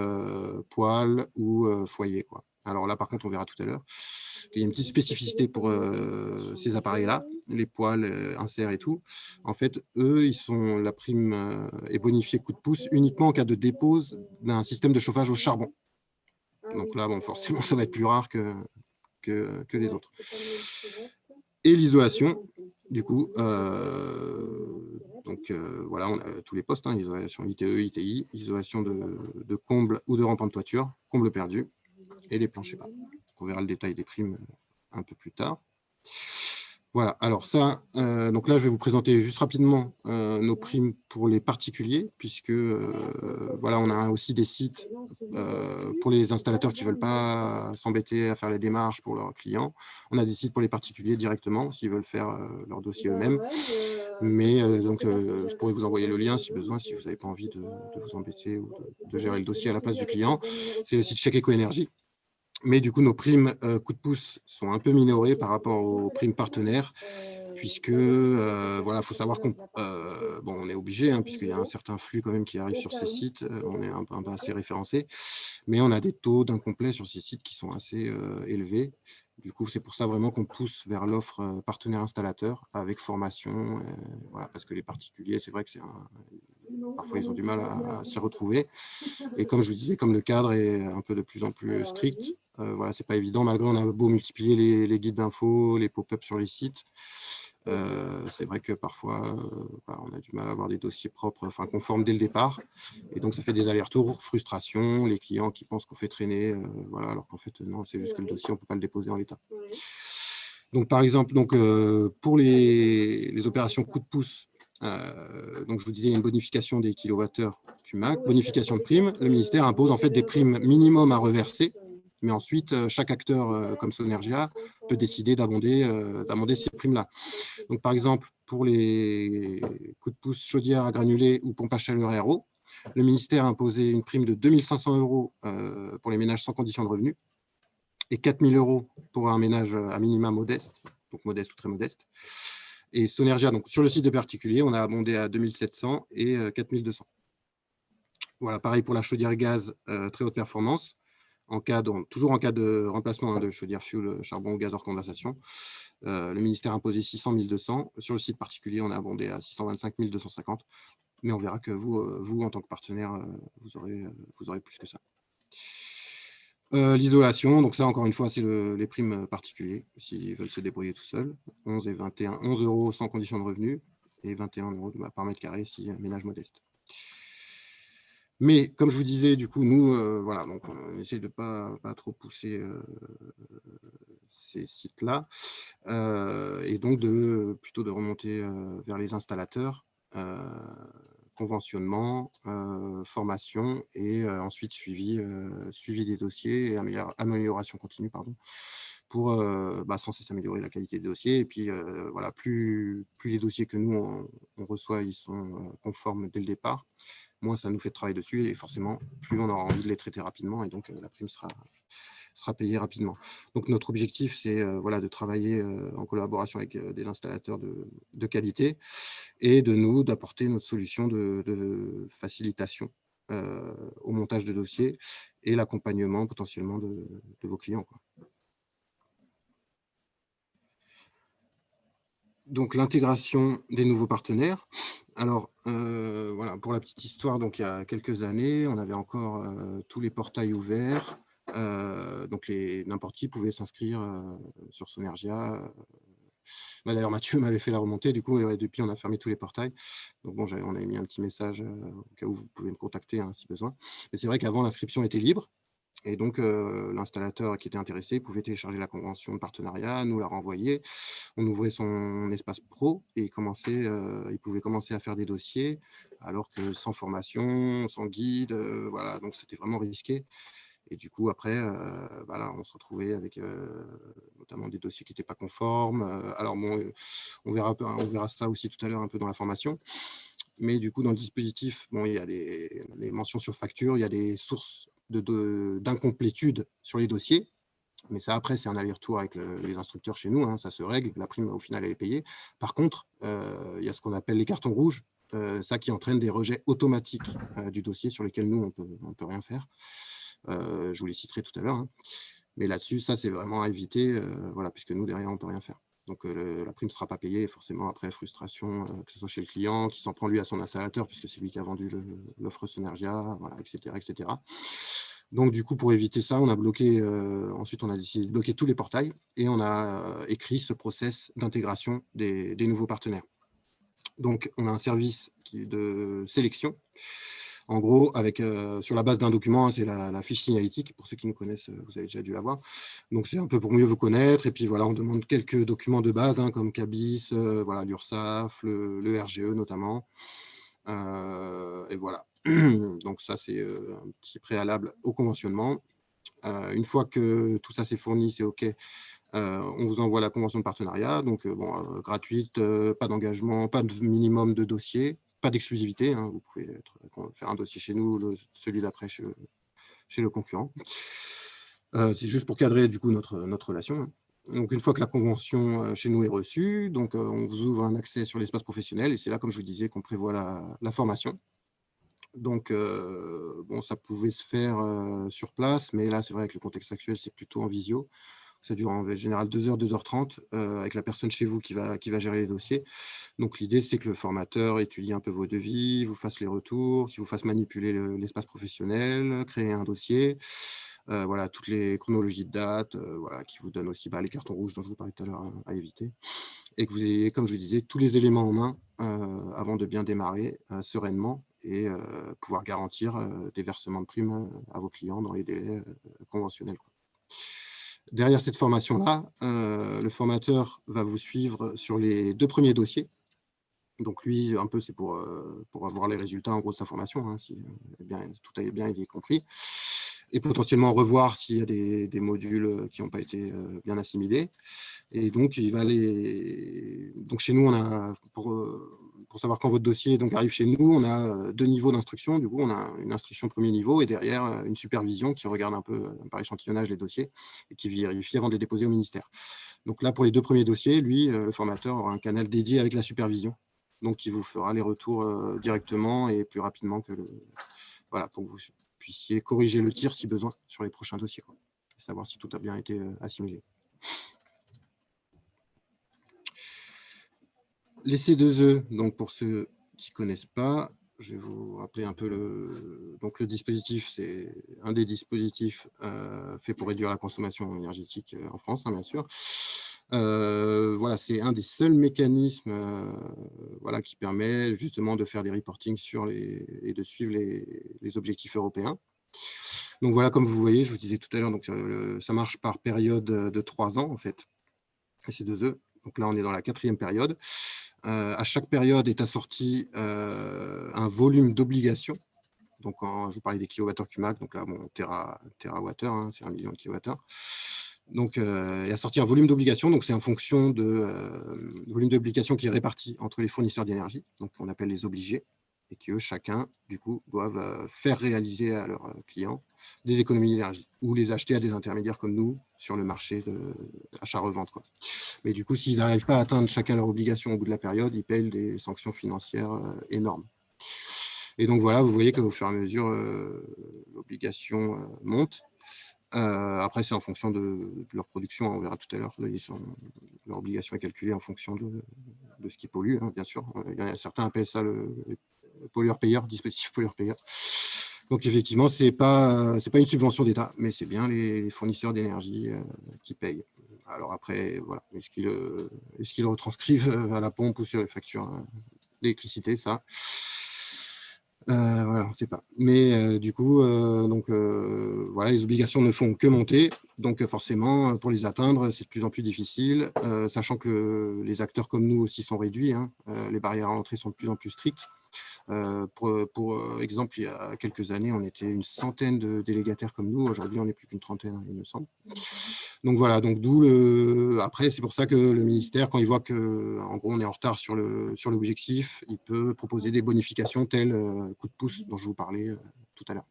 poêle ou foyer, quoi. Alors là, par contre, on verra tout à l'heure qu'il y a une petite spécificité pour ces appareils-là, les poêles, inserts et tout. En fait, eux, la prime est bonifiée coup de pouce uniquement en cas de dépose d'un système de chauffage au charbon. Donc là, bon, forcément, ça va être plus rare que les autres. Et l'isolation, du coup, donc voilà, on a tous les postes, hein, isolation ITE, ITI, isolation de comble ou de rampant de toiture, comble perdu, et les planchers bas. On verra le détail des primes un peu plus tard. Voilà, alors ça, donc là, je vais vous présenter juste rapidement nos primes pour les particuliers, puisque voilà, on a aussi des sites pour les installateurs qui ne veulent pas s'embêter à faire les démarches pour leurs clients. On a des sites pour les particuliers directement, s'ils veulent faire leur dossier eux-mêmes. Mais donc, je pourrais vous envoyer le lien si besoin, si vous n'avez pas envie de vous embêter ou de gérer le dossier à la place du client. C'est le site Chèque Éco-Énergie. Mais du coup, nos primes coup de pouce sont un peu minorées par rapport aux primes partenaires, puisque voilà, faut savoir qu'on bon, on est obligé, hein, puisqu'il y a un certain flux quand même qui arrive sur ces sites, on est un peu assez référencé, mais on a des taux d'incomplet sur ces sites qui sont assez élevés. Du coup, c'est pour ça vraiment qu'on pousse vers l'offre partenaire installateur avec formation, voilà, parce que les particuliers, c'est vrai que parfois ils ont du mal à s'y retrouver. Et comme je vous disais, comme le cadre est un peu de plus en plus strict, voilà, c'est pas évident, malgré on a beau multiplier les guides d'infos, les pop-up sur les sites. C'est vrai que parfois, voilà, on a du mal à avoir des dossiers propres, enfin conformes dès le départ. Et donc, ça fait des allers-retours, frustration, les clients qui pensent qu'on fait traîner, voilà, alors qu'en fait, non, c'est juste que le dossier, on ne peut pas le déposer en l'état. Donc, par exemple, donc, pour les opérations coup de pouce, donc je vous disais, il y a une bonification des kilowattheures CUMAC, bonification de primes. Le ministère impose en fait des primes minimum à reverser, mais ensuite, chaque acteur comme Sonergia peut décider d'abonder ces primes-là. Donc, par exemple, pour les coups de pouce chaudière à granulés ou pompe à chaleur RO, le ministère a imposé une prime de 2 500 € pour les ménages sans condition de revenu et 4 000 € pour un ménage à minima modeste, donc modeste ou très modeste. Et Sonergia, donc sur le site de particulier, on a abondé à 2 700 et 4 200. Voilà, pareil pour la chaudière gaz très haute performance, toujours en cas de remplacement de chaudière fuel, charbon ou gaz hors condensation. Le ministère a imposé 600 200. Sur le site particulier, on a abondé à 625 250. Mais on verra que vous en tant que partenaire, vous aurez plus que ça. L'isolation, donc ça, encore une fois, c'est les primes particuliers, s'ils veulent se débrouiller tout seuls. 11 € sans condition de revenu et 21 € par mètre carré si ménage modeste. Mais comme je vous disais, du coup, nous, voilà, donc on essaie de pas trop pousser ces sites-là, et donc plutôt de remonter vers les installateurs, conventionnement, formation et ensuite suivi des dossiers et amélioration continue, pardon, pour sans cesse améliorer la qualité des dossiers. Et puis voilà, plus les dossiers que nous on reçoit, ils sont conformes dès le départ, moins ça nous fait de travail dessus et forcément plus on aura envie de les traiter rapidement et donc la prime sera payée rapidement. Donc notre objectif, c'est voilà, de travailler en collaboration avec des installateurs de qualité et d'apporter notre solution de facilitation au montage de dossiers et l'accompagnement potentiellement de vos clients, quoi. donc l'intégration des nouveaux partenaires. Alors, voilà, pour la petite histoire, donc il y a quelques années, on avait encore tous les portails ouverts. Donc, n'importe qui pouvait s'inscrire sur Sonergia. D'ailleurs, Mathieu m'avait fait la remontée. Du coup, depuis, on a fermé tous les portails. Donc, bon, on avait mis un petit message au cas où vous pouvez me contacter hein, si besoin. Mais c'est vrai qu'avant, l'inscription était libre. Et donc, l'installateur qui était intéressé pouvait télécharger la convention de partenariat, nous la renvoyer. On ouvrait son espace pro et il pouvait commencer à faire des dossiers, alors que sans formation, sans guide, voilà, donc c'était vraiment risqué. Et du coup, après, voilà, on se retrouvait avec notamment des dossiers qui n'étaient pas conformes. Alors, bon, on verra ça aussi tout à l'heure un peu dans la formation. Mais du coup, dans le dispositif, bon, il y a des mentions sur facture, il y a des sources d'incomplétude sur les dossiers. Mais ça, après, c'est un aller-retour avec les instructeurs chez nous. Hein, ça se règle. La prime, au final, elle est payée. Par contre, il y a ce qu'on appelle les cartons rouges. Ça qui entraîne des rejets automatiques du dossier sur lesquels nous, on peut rien faire. Je vous les citerai tout à l'heure. Hein. Mais là-dessus, ça, c'est vraiment à éviter, voilà, puisque nous, derrière, on ne peut rien faire. Donc, la prime ne sera pas payée. Et forcément, après, frustration, que ce soit chez le client, qui s'en prend lui à son installateur, puisque c'est lui qui a vendu l'offre Sonergia, voilà, etc., etc. Donc, du coup, pour éviter ça, on a bloqué, ensuite, on a décidé de bloquer tous les portails et on a écrit ce process d'intégration des nouveaux partenaires. Donc, on a un service de sélection. En gros, sur la base d'un document, hein, c'est la fiche signalétique. Pour ceux qui nous connaissent, vous avez déjà dû la voir. Donc, c'est un peu pour mieux vous connaître. Et puis, voilà, on demande quelques documents de base, hein, comme CABIS, voilà, l'URSSAF, le RGE notamment. Et voilà. Donc, ça, c'est un petit préalable au conventionnement. Une fois que tout ça c'est fourni, c'est OK, on vous envoie la convention de partenariat, donc gratuite, pas d'engagement, pas de minimum de dossier, pas d'exclusivité. Hein, vous pouvez faire un dossier chez nous, celui d'après chez le concurrent. C'est juste pour cadrer du coup notre relation. Hein. Donc, une fois que la convention chez nous est reçue, donc, on vous ouvre un accès sur l'espace professionnel et c'est là, comme je vous disais, qu'on prévoit la formation. Donc, bon, ça pouvait se faire sur place, mais là, c'est vrai que le contexte actuel, c'est plutôt en visio. Ça dure en général 2h, 2h30 avec la personne chez vous qui va gérer les dossiers. Donc, l'idée, c'est que le formateur étudie un peu vos devis, vous fasse les retours, qu'il vous fasse manipuler l'espace professionnel, créer un dossier, voilà, toutes les chronologies de date, voilà, qui vous donne aussi les cartons rouges dont je vous parlais tout à l'heure à éviter. Et que vous ayez, comme je vous disais, tous les éléments en main avant de bien démarrer sereinement et pouvoir garantir des versements de primes à vos clients dans les délais conventionnels. Quoi. Derrière cette formation-là, le formateur va vous suivre sur les 2 premiers dossiers. Donc, lui, un peu, c'est pour avoir les résultats, en gros, de sa formation, hein, si tout a bien été compris. Et potentiellement revoir s'il y a des modules qui n'ont pas été bien assimilés. Et donc, donc chez nous, on a, pour savoir quand votre dossier donc, arrive chez nous, on a 2 niveaux d'instruction. Du coup, on a une instruction premier niveau et derrière, une supervision qui regarde un peu par échantillonnage les dossiers et qui vérifie avant de les déposer au ministère. Donc là, pour les 2 premiers dossiers, lui, le formateur aura un canal dédié avec la supervision. Donc, il vous fera les retours directement et plus rapidement que voilà, pour que vous puissiez corriger le tir si besoin sur les prochains dossiers, quoi, et savoir si tout a bien été assimilé. Les C2E, donc pour ceux qui ne connaissent pas, je vais vous rappeler un peu donc le dispositif, c'est un des dispositifs faits pour réduire la consommation énergétique en France, hein, bien sûr. Voilà, c'est un des seuls mécanismes voilà, qui permet justement de faire des reportings et de suivre les objectifs européens. Donc voilà, comme vous voyez, je vous disais tout à l'heure, donc ça marche par période de 3 ans en fait, et c'est 2E. Donc là, on est dans la 4e période. À chaque période est assorti un volume d'obligations. Donc, je vous parlais des kilowattheures QMAC, donc là, bon, térawattheure, hein, c'est 1 million de kilowattheures. Donc, est assorti un volume d'obligations. Donc, c'est en fonction de volume d'obligations qui est réparti entre les fournisseurs d'énergie, donc on appelle les obligés, et qui, eux, chacun, du coup, doivent faire réaliser à leurs clients des économies d'énergie ou les acheter à des intermédiaires comme nous sur le marché d'achat-revente. Mais du coup, s'ils n'arrivent pas à atteindre chacun leur obligation au bout de la période, ils payent des sanctions financières énormes. Et donc, voilà, vous voyez qu'au fur et à mesure, l'obligation monte. Après, c'est en fonction de leur production, on verra tout à l'heure. Leur obligation est calculée en fonction de ce qui pollue, hein, bien sûr. Il y en a certains appellent ça le pollueur-payeur, dispositif pollueur-payeur. Donc, effectivement, ce n'est pas une subvention d'État, mais c'est bien les fournisseurs d'énergie qui payent. Alors après, voilà, est-ce qu'ils le retranscrivent à la pompe ou sur les factures d'électricité, ça voilà, on ne sait pas. Mais du coup, voilà, les obligations ne font que monter. Donc forcément, pour les atteindre, c'est de plus en plus difficile, sachant que les acteurs comme nous aussi sont réduits. Hein. Les barrières à l'entrée sont de plus en plus strictes. Pour exemple, il y a quelques années, on était une centaine de délégataires comme nous. Aujourd'hui, on n'est plus qu'une trentaine, il me semble. Donc voilà, donc après, c'est pour ça que le ministère, quand il voit qu'en gros, on est en retard sur l'objectif, il peut proposer des bonifications telles coup de pouce dont je vous parlais tout à l'heure.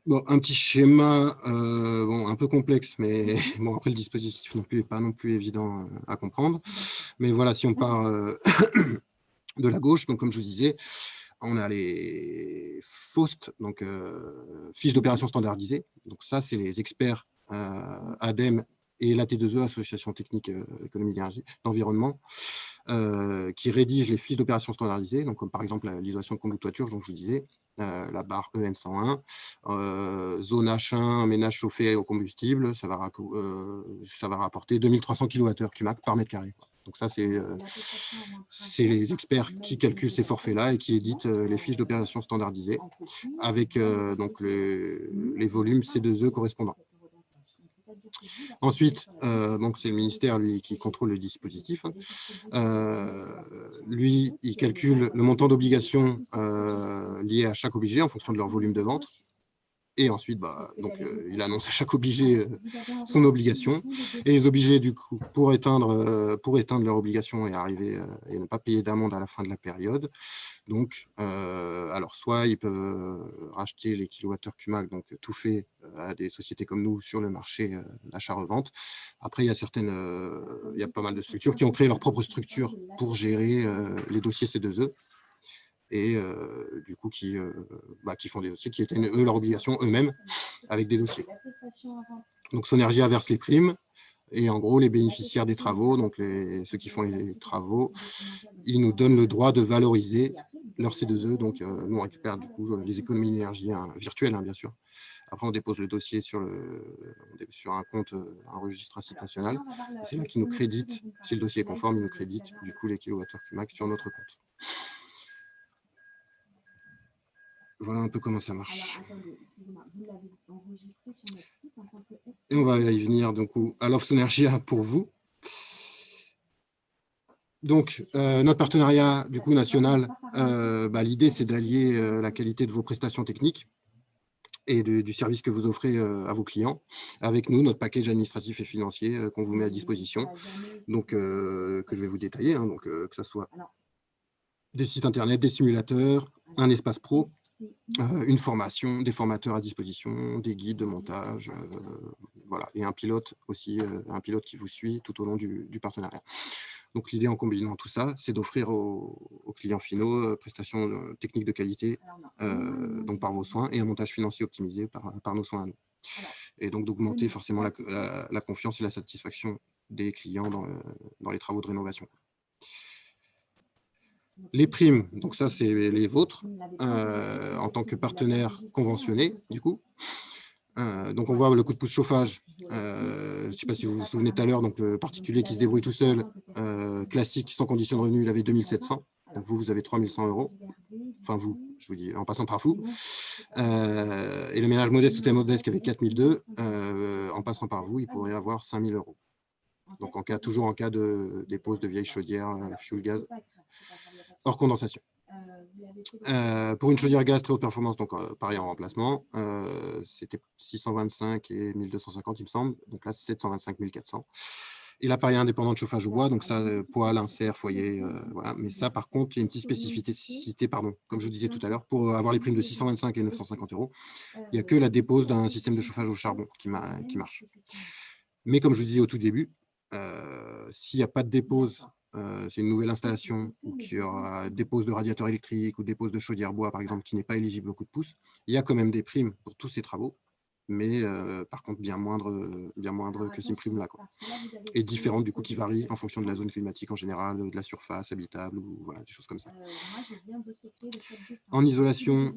Bon, un petit schéma un peu complexe, mais bon, après, le dispositif n'est pas non plus évident à comprendre. Mais voilà, si on part de la gauche, donc comme je vous disais, on a les FOST, donc fiches d'opération standardisées. Donc ça, c'est les experts ADEME et l'AT2E, Association technique économie d'énergie, d'environnement, qui rédigent les fiches d'opération standardisées, donc comme par exemple l'isolation de conduite de toiture, dont je vous disais, la barre EN101, zone H1, ménage chauffé au combustible, ça va rapporter 2300 kWh CUMAC par mètre carré. Donc ça, c'est les experts qui calculent ces forfaits-là et qui éditent les fiches d'opération standardisées avec donc les volumes C2E correspondants. Ensuite, donc c'est le ministère lui qui contrôle le dispositif. Lui, il calcule le montant d'obligation lié à chaque obligé en fonction de leur volume de vente. Et ensuite, il annonce à chaque obligé son obligation. Et les obligés, du coup, pour éteindre leur obligation et arriver et ne pas payer d'amende à la fin de la période, donc, alors soit ils peuvent racheter les kilowattheures CUMAC, donc tout fait à des sociétés comme nous sur le marché d'achat-revente. Après, il y a pas mal de structures qui ont créé leur propre structure pour gérer les dossiers C2E. Et du coup, qui font des dossiers qui éteignent leur obligation eux-mêmes avec des dossiers. Donc, Sonergia verse les primes et en gros, les bénéficiaires des travaux, donc ceux qui font les travaux, ils nous donnent le droit de valoriser leur C2E. Donc, nous, on récupère du coup les économies d'énergie virtuelles, hein, bien sûr. Après, on dépose le dossier sur un compte, un registre à site national. C'est là qu'ils nous créditent, si le dossier est conforme, ils nous créditent du coup les kilowattheures CUMAC sur notre compte. Voilà un peu comment ça marche. Et on va y venir donc à l'offre Sonergia pour vous. Donc, notre partenariat du coup national, l'idée c'est d'allier la qualité de vos prestations techniques et du service que vous offrez à vos clients avec nous, notre package administratif et financier qu'on vous met à disposition, donc que je vais vous détailler, hein, donc que ce soit des sites internet, des simulateurs, un espace pro, une formation, des formateurs à disposition, des guides de montage, voilà, et un pilote aussi, un pilote qui vous suit tout au long du partenariat. Donc l'idée en combinant tout ça, c'est d'offrir aux clients finaux prestations techniques de qualité, donc par vos soins, et un montage financier optimisé par nos soins à nous. Et donc d'augmenter forcément la confiance et la satisfaction des clients dans les travaux de rénovation. Les primes, donc ça, c'est les vôtres, en tant que partenaire conventionné, du coup. Donc, on voit le coup de pouce chauffage. Je ne sais pas si vous vous souvenez tout à l'heure, donc le particulier qui se débrouille tout seul, classique, sans condition de revenu, il avait 2700. Donc, vous avez 3100 €. Enfin, vous, je vous dis, en passant par vous. Et le ménage modeste, tout est modeste, qui avait 4002, en passant par vous, il pourrait avoir 5000 €. Donc, toujours en cas de dépose de vieilles chaudières, fuel gaz, hors condensation. Pour une chaudière gaz très haute performance, donc pareil en remplacement, c'était 625 et 1250, il me semble. Donc là, c'est 725 1400. Et l'appareil indépendant de chauffage au bois, donc ça, poêle, insert, foyer, voilà. Mais ça, par contre, il y a une petite spécificité, comme je vous disais tout à l'heure, pour avoir les primes de 625 et 950 €, il n'y a que la dépose d'un système de chauffage au charbon qui marche. Mais comme je vous disais au tout début, s'il n'y a pas de dépose c'est une nouvelle installation qui aura des poses de radiateurs électriques ou des poses de chaudière bois, par exemple, qui n'est pas éligible au coup de pouce, il y a quand même des primes pour tous ces travaux, mais par contre bien moindre que ces primes-là, quoi. Et différentes, du coup, qui varient en fonction de la zone climatique en général, de la surface habitable, ou voilà, des choses comme ça. En isolation,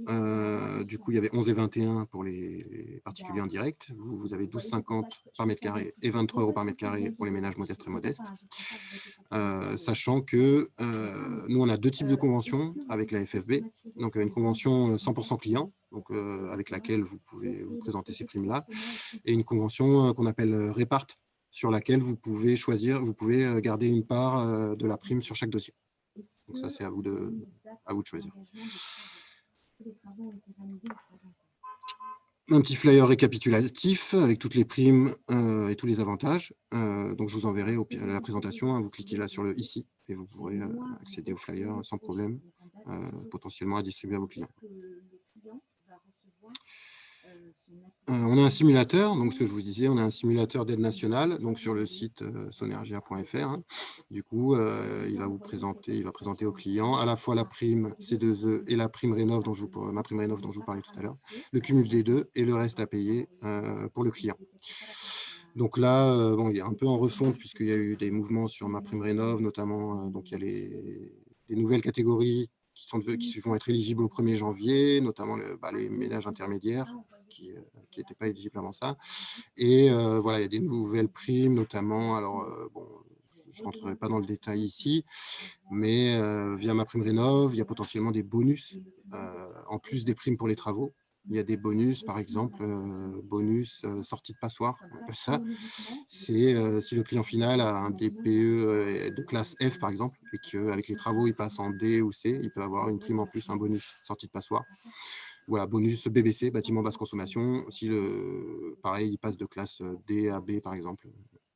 du coup, il y avait 11 et 21 pour les particuliers en direct. Vous avez 12,50 par mètre carré et 23 € par mètre carré pour les ménages modestes et modestes. Sachant que nous, on a deux types de conventions avec la FFB. Donc, une convention 100% client, donc, avec laquelle vous pouvez vous présenter ces primes-là, et une convention qu'on appelle Répart, sur laquelle vous pouvez choisir, vous pouvez garder une part de la prime sur chaque dossier. Donc ça, c'est à vous de choisir. Un petit flyer récapitulatif avec toutes les primes et tous les avantages. Donc, je vous enverrai à la présentation. Vous cliquez là sur le ici et vous pourrez accéder au flyer sans problème, potentiellement à distribuer à vos clients. On a un simulateur, donc ce que je vous disais, on a un simulateur d'aide nationale, donc sur le site sonergia.fr. Du coup, il va présenter aux clients à la fois la prime C2E et la prime Rénov, ma prime Rénov dont je vous parlais tout à l'heure, le cumul des deux et le reste à payer pour le client. Donc là, bon, il est un peu en refonte puisqu'il y a eu des mouvements sur ma prime Rénov, notamment, donc il y a les nouvelles catégories qui vont être éligibles au 1er janvier, notamment les ménages intermédiaires qui n'étaient pas éligibles avant ça. Et voilà, il y a des nouvelles primes, notamment, alors, bon, je ne rentrerai pas dans le détail ici, mais via ma prime Rénov, il y a potentiellement des bonus, en plus des primes pour les travaux. Il y a des bonus, par exemple, bonus sortie de passoire, on appelle ça. C'est si le client final a un DPE de classe F, par exemple, et qu'avec les travaux, il passe en D ou C, il peut avoir une prime en plus, un bonus sortie de passoire. Voilà, bonus BBC, bâtiment basse consommation. Si pareil, il passe de classe D à B, par exemple.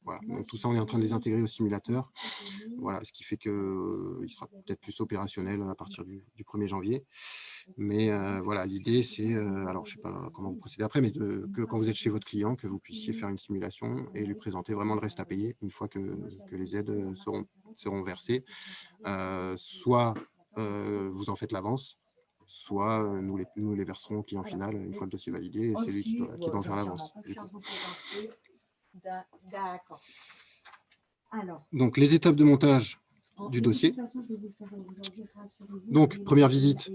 Voilà. Donc, tout ça, on est en train de les intégrer au simulateur. Voilà, ce qui fait qu'il sera peut-être plus opérationnel à partir du 1er janvier. Mais voilà, l'idée, c'est, alors je ne sais pas comment vous procédez après, mais que quand vous êtes chez votre client, que vous puissiez faire une simulation et lui présenter vraiment le reste à payer une fois que les aides seront versées. Soit vous en faites l'avance, soit nous les verserons au client final une fois le dossier validé, et c'est lui qui doit en faire l'avance. D'accord. Donc, les étapes de montage du dossier. Donc, première visite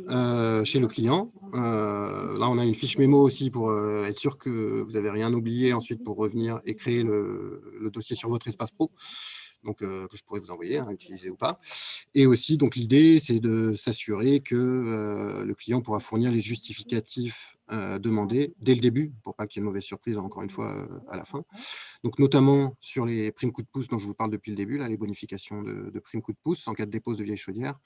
chez le client. Là, on a une fiche mémo aussi pour être sûr que vous n'avez rien oublié ensuite pour revenir et créer le dossier sur votre espace pro. Donc, que je pourrais vous envoyer, utiliser ou pas. Et aussi, donc l'idée, c'est de s'assurer que le client pourra fournir les justificatifs demandés dès le début, pour pas qu'il y ait une mauvaise surprise, encore une fois, à la fin. Donc, notamment sur les primes coup de pouce dont je vous parle depuis le début, là, les bonifications de primes coup de pouce en cas de dépose de vieilles chaudières.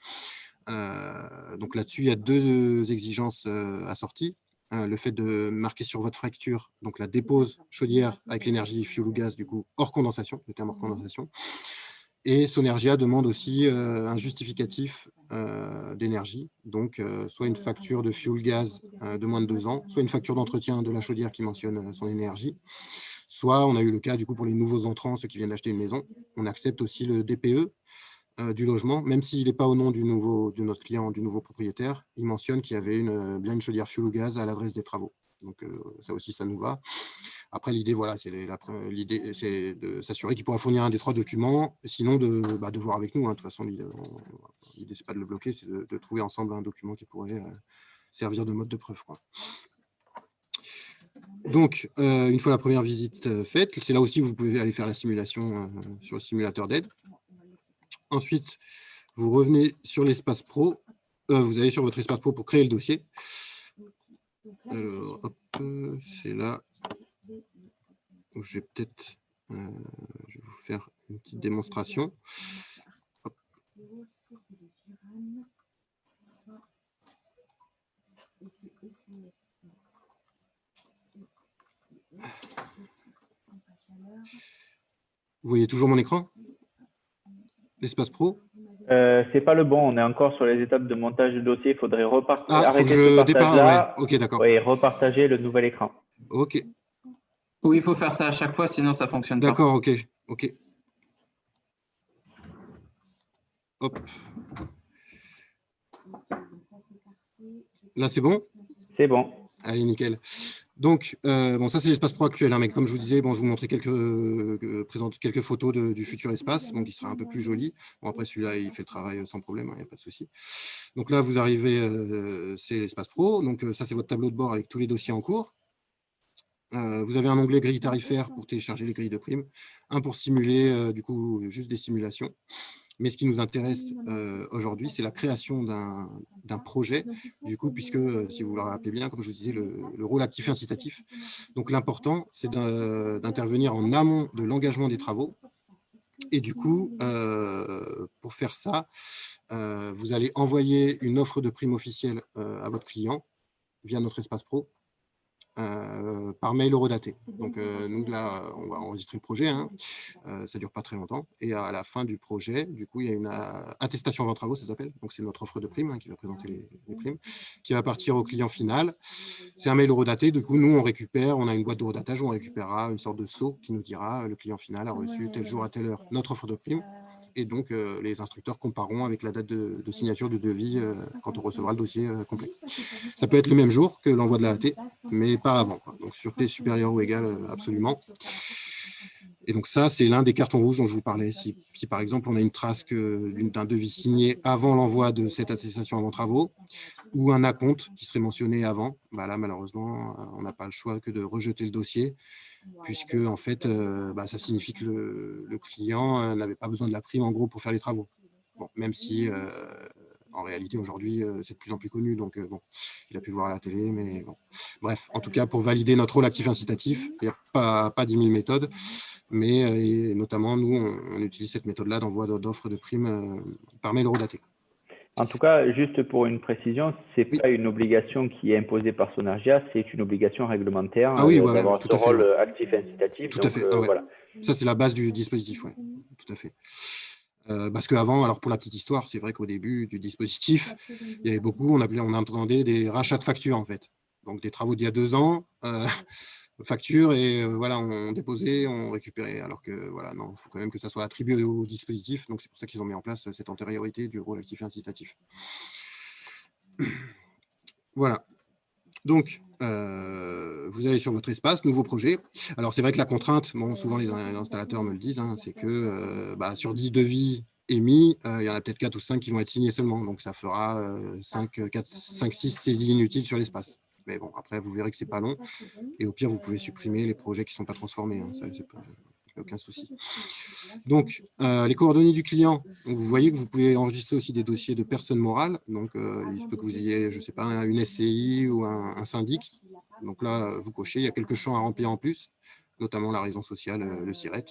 Donc là-dessus, il y a deux exigences assorties. Le fait de marquer sur votre facture donc la dépose chaudière avec l'énergie fuel ou gaz, du coup, hors condensation, le terme hors condensation. Et Sonergia demande aussi un justificatif d'énergie, donc soit une facture de fuel gaz de moins de 2 ans, soit une facture d'entretien de la chaudière qui mentionne son énergie, soit on a eu le cas du coup pour les nouveaux entrants, ceux qui viennent d'acheter une maison, on accepte aussi le DPE du logement, même s'il n'est pas au nom de notre client, du nouveau propriétaire, il mentionne qu'il y avait bien une chaudière fuel ou gaz à l'adresse des travaux. Donc ça aussi, ça nous va. Après, l'idée, voilà, c'est de s'assurer qu'il pourra fournir un des 3 documents, sinon de voir avec nous. De toute façon, l'idée, c'est pas de le bloquer, c'est de trouver ensemble un document qui pourrait servir de mode de preuve, quoi. Donc, une fois la première visite faite, c'est là aussi que vous pouvez aller faire la simulation sur le simulateur d'aide. Ensuite, vous revenez sur l'espace pro. Vous allez sur votre espace pro pour créer le dossier. Alors, hop, c'est là où je vais peut-être vous faire une petite démonstration. Hop. Vous voyez toujours mon écran? L'espace pro? C'est pas le bon, on est encore sur les étapes de montage du dossier. Il faudrait arrêter ce partage-là. Ouais. Ok, d'accord. Oui, repartager le nouvel écran. Ok. Oui, il faut faire ça à chaque fois, sinon ça ne fonctionne pas. D'accord, ok. Hop. Là, c'est bon? C'est bon. Allez, nickel. Donc, bon, ça, c'est l'espace pro actuel, hein, mais comme je vous disais, bon, je vous montrais présente quelques photos du futur espace, donc il sera un peu plus joli. Bon, après, celui-là, il fait le travail sans problème, il n'y a pas de souci. Donc là, vous arrivez, c'est l'espace pro. Donc, ça, c'est votre tableau de bord avec tous les dossiers en cours. Vous avez un onglet grille tarifaire pour télécharger les grilles de primes, un pour simuler, du coup, juste des simulations. Mais ce qui nous intéresse aujourd'hui, c'est la création d'un projet, du coup, puisque, si vous le rappelez bien, comme je vous disais, le rôle actif et incitatif. Donc, l'important, c'est d'intervenir en amont de l'engagement des travaux. Et du coup, pour faire ça, vous allez envoyer une offre de prime officielle à votre client via notre espace pro. Par mail horodaté. Donc, nous, là, on va enregistrer le projet. Hein. Ça ne dure pas très longtemps. Et à la fin du projet, du coup, il y a une attestation avant travaux, ça s'appelle. Donc, c'est notre offre de prime hein, qui va présenter les primes, qui va partir au client final. C'est un mail horodaté. Du coup, nous, on récupère, on a une boîte d'horodatage où on récupérera une sorte de sceau qui nous dira le client final a reçu tel jour à telle heure notre offre de prime. Et donc, les instructeurs compareront avec la date de signature du devis quand on recevra le dossier complet. Ça peut être le même jour que l'envoi de la AT, mais pas avant. Quoi. Donc, sûreté supérieure ou égale, absolument. Et donc, ça, c'est l'un des cartons rouges dont je vous parlais. Si par exemple, on a une trace d'un devis signé avant l'envoi de cette attestation avant travaux, ou un acompte qui serait mentionné avant, bah là, malheureusement, on n'a pas le choix que de rejeter le dossier, puisque en fait, ça signifie que le client n'avait pas besoin de la prime en gros pour faire les travaux. Bon, même si en réalité aujourd'hui c'est de plus en plus connu, donc bon, il a pu le voir à la télé, mais bon. Bref, en tout cas pour valider notre rôle actif incitatif, il n'y a pas 10 000 méthodes, mais et notamment nous on utilise cette méthode-là d'envoi d'offres de primes par mail horodaté. En tout cas, juste pour une précision, ce n'est pas une obligation qui est imposée par Sonergia, c'est une obligation réglementaire d'avoir ce rôle actif et incitatif. Tout à fait. Voilà. Ça, c'est la base du dispositif, oui. Tout à fait. Parce qu'avant, alors pour la petite histoire, c'est vrai qu'au début du dispositif, il y avait beaucoup, on entendait des rachats de factures, en fait. Donc, des travaux d'il y a 2 ans, facture et voilà, on déposait, on récupérait. Alors que voilà, non, il faut quand même que ça soit attribué au dispositif. Donc, c'est pour ça qu'ils ont mis en place cette antériorité du rôle actif et incitatif. Voilà. Donc, vous allez sur votre espace, nouveau projet. Alors, c'est vrai que la contrainte, bon, souvent les installateurs me le disent, hein, c'est que sur 10 devis émis, il y en a peut-être 4 ou 5 qui vont être signés seulement. Donc, ça fera 5, 6 saisies inutiles sur l'espace. Mais bon, après, vous verrez que ce n'est pas long. Et au pire, vous pouvez supprimer les projets qui ne sont pas transformés. Hein, ça, c'est pas... aucun souci. Donc, les coordonnées du client. Donc, vous voyez que vous pouvez enregistrer aussi des dossiers de personnes morales. Donc, il se peut que vous ayez, je ne sais pas, une SCI ou un syndic. Donc là, vous cochez. Il y a quelques champs à remplir en plus, notamment la raison sociale, le SIRET.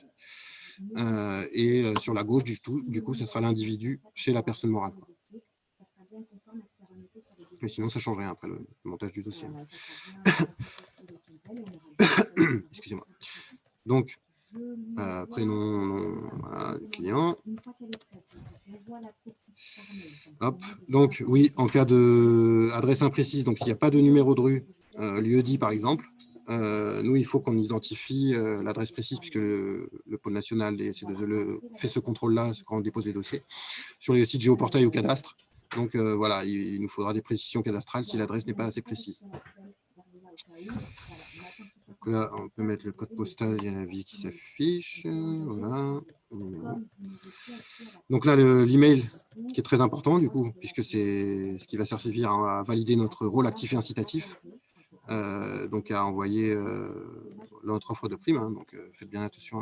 Et sur la gauche, du coup, ce sera l'individu chez la personne morale. Mais sinon, ça ne change rien après le montage du dossier. Excusez-moi. Donc, prénom du client. Hop. Donc, oui, en cas d'adresse imprécise, donc s'il n'y a pas de numéro de rue, lieu dit par exemple, nous, il faut qu'on identifie l'adresse précise, puisque le pôle national des C2E fait ce contrôle-là quand on dépose les dossiers, sur les sites géoportail ou cadastre. Donc, voilà, il nous faudra des précisions cadastrales si l'adresse n'est pas assez précise. Donc là, on peut mettre le code postal, il y a la vie qui s'affiche. Voilà. Donc là, l'email qui est très important, du coup, puisque c'est ce qui va servir à valider notre rôle actif et incitatif. Donc à envoyer notre offre de prime. Hein, donc faites bien attention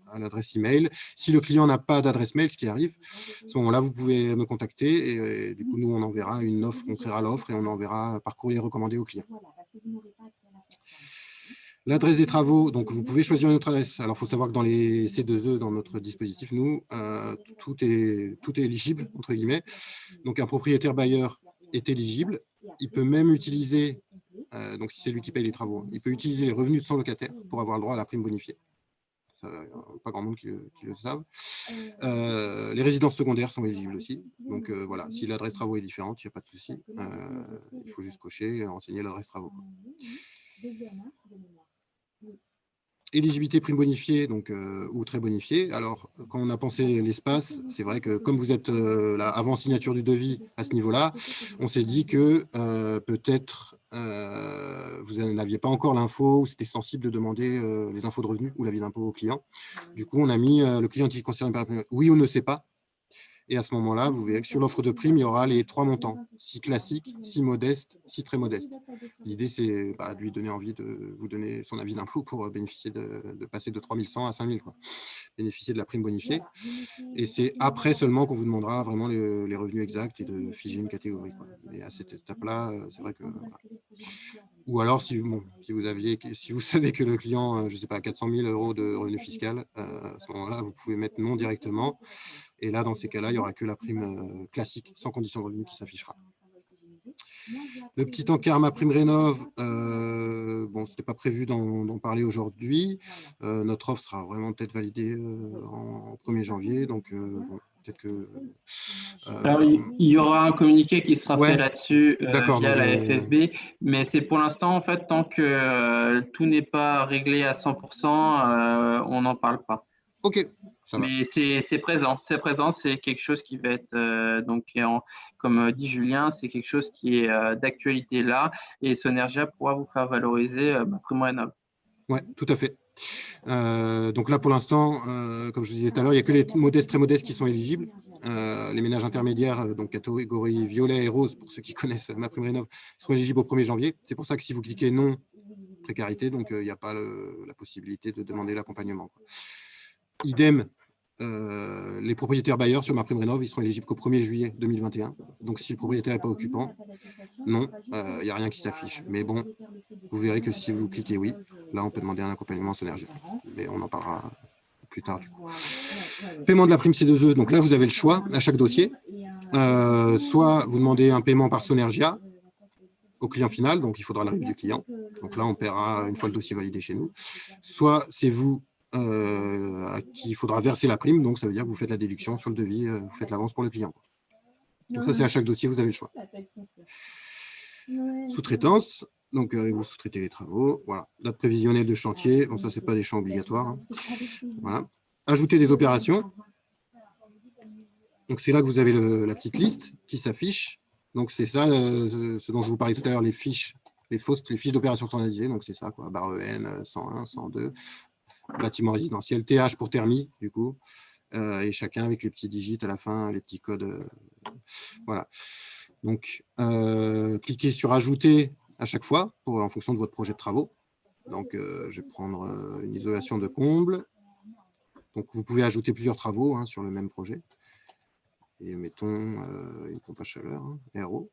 à l'adresse email. Si le client n'a pas d'adresse mail, ce qui arrive, à ce moment-là, vous pouvez me contacter et du coup, nous, on enverra une offre, on créera l'offre et on enverra par courrier recommandé au client. L'adresse des travaux, donc vous pouvez choisir une autre adresse. Alors, il faut savoir que dans les C2E, dans notre dispositif, nous, tout est éligible, entre guillemets. Donc, un propriétaire bailleur est éligible. Il peut même utiliser, donc si c'est lui qui paye les travaux, il peut utiliser les revenus de son locataire pour avoir le droit à la prime bonifiée. Ça, pas grand monde qui le savent. Les résidences secondaires sont éligibles aussi. Donc, voilà, si l'adresse travaux est différente, il n'y a pas de souci. Il faut juste cocher et renseigner l'adresse travaux. éligibilité prime bonifiée, donc, ou très bonifiée. Alors, quand on a pensé l'espace, c'est vrai que comme vous êtes là, avant signature du devis à ce niveau-là, on s'est dit que peut-être vous n'aviez pas encore l'info, ou c'était sensible de demander les infos de revenus ou l'avis d'impôt au client. Du coup, on a mis le client qui concerné par oui ou ne sait pas. Et à ce moment-là, vous verrez que sur l'offre de prime, il y aura les 3 montants, si classique, si modeste, si très modeste. L'idée, c'est de lui donner envie de vous donner son avis d'impôt pour bénéficier de passer de 3 100 à 5 000, quoi. Bénéficier de la prime bonifiée. Et c'est après seulement qu'on vous demandera vraiment les revenus exacts et de figer une catégorie, quoi. Mais à cette étape-là, c'est vrai que… Voilà. Ou alors, si vous savez que le client, je ne sais pas, 400 000 € de revenu fiscal, à ce moment-là, vous pouvez mettre non directement. Et là, dans ces cas-là, il n'y aura que la prime classique, sans condition de revenu, qui s'affichera. Le petit encart ma prime rénov, bon, ce n'était pas prévu d'en parler aujourd'hui. Notre offre sera vraiment peut-être validée en 1er janvier. Donc, bon, peut-être que… Alors, il y aura un communiqué qui sera fait là-dessus via la FFB, mais c'est pour l'instant, en fait, tant que tout n'est pas réglé à 100%, on n'en parle pas. OK. Mais c'est présent, c'est quelque chose qui va être, comme dit Julien, c'est quelque chose qui est d'actualité là, et Sonergia pourra vous faire valoriser prime rénov. Oui, tout à fait. Donc là, pour l'instant, comme je vous disais tout à l'heure, il n'y a que les modestes, très modestes qui sont éligibles. Les ménages intermédiaires, donc catégorie violet et rose, pour ceux qui connaissent ma prime rénov, sont éligibles au 1er janvier. C'est pour ça que si vous cliquez non, précarité, donc il n'y a pas la possibilité de demander l'accompagnement. Idem, les propriétaires bailleurs sur ma prime rénov, ils seront éligibles qu'au 1er juillet 2021. Donc si le propriétaire n'est pas occupant, non, il n'y a rien qui s'affiche. Mais bon, vous verrez que si vous cliquez oui, là on peut demander un accompagnement Sonergia. Mais on en parlera plus tard du coup. Paiement de la prime C2E, donc là vous avez le choix à chaque dossier. Soit vous demandez un paiement par Sonergia au client final, donc il faudra le RIB du client. Donc là on paiera une fois le dossier validé chez nous. Soit c'est vous à qui il faudra verser la prime, donc ça veut dire que vous faites la déduction sur le devis, vous faites l'avance pour le client. Donc ça c'est à chaque dossier, vous avez le choix. Sous-traitance, donc vous sous-traitez les travaux, voilà. Date prévisionnelle de chantier, bon ça c'est pas des champs obligatoires, hein. Voilà. Ajouter des opérations, donc c'est là que vous avez la petite liste qui s'affiche, donc c'est ça ce dont je vous parlais tout à l'heure, les fiches d'opérations standardisées, donc c'est ça quoi, barre EN 101, 102, bâtiment résidentiel, TH pour thermie du coup, et chacun avec les petits digits à la fin, les petits codes, voilà. Donc, cliquez sur ajouter à chaque fois en fonction de votre projet de travaux. Donc, je vais prendre une isolation de comble. Donc, vous pouvez ajouter plusieurs travaux hein, sur le même projet. Et mettons une pompe à chaleur, hein, RO.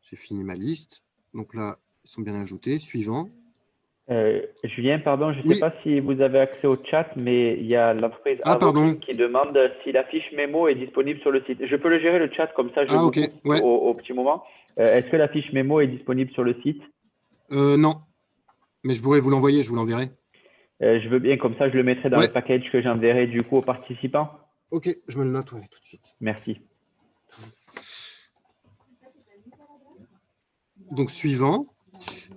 J'ai fini ma liste. Donc là, ils sont bien ajoutés. Suivant. Julien, pardon, je ne sais pas si vous avez accès au chat, mais il y a l'entreprise qui demande si la fiche mémo est disponible sur le site. Je peux le gérer le chat, comme ça je vous coupe au petit moment. Est-ce que la fiche mémo est disponible sur le site? Non, mais je pourrais vous l'envoyer, je vous l'enverrai. Je veux bien, comme ça je le mettrai dans le package que j'enverrai du coup aux participants. Ok, je me le note tout de suite. Merci. Donc, suivant.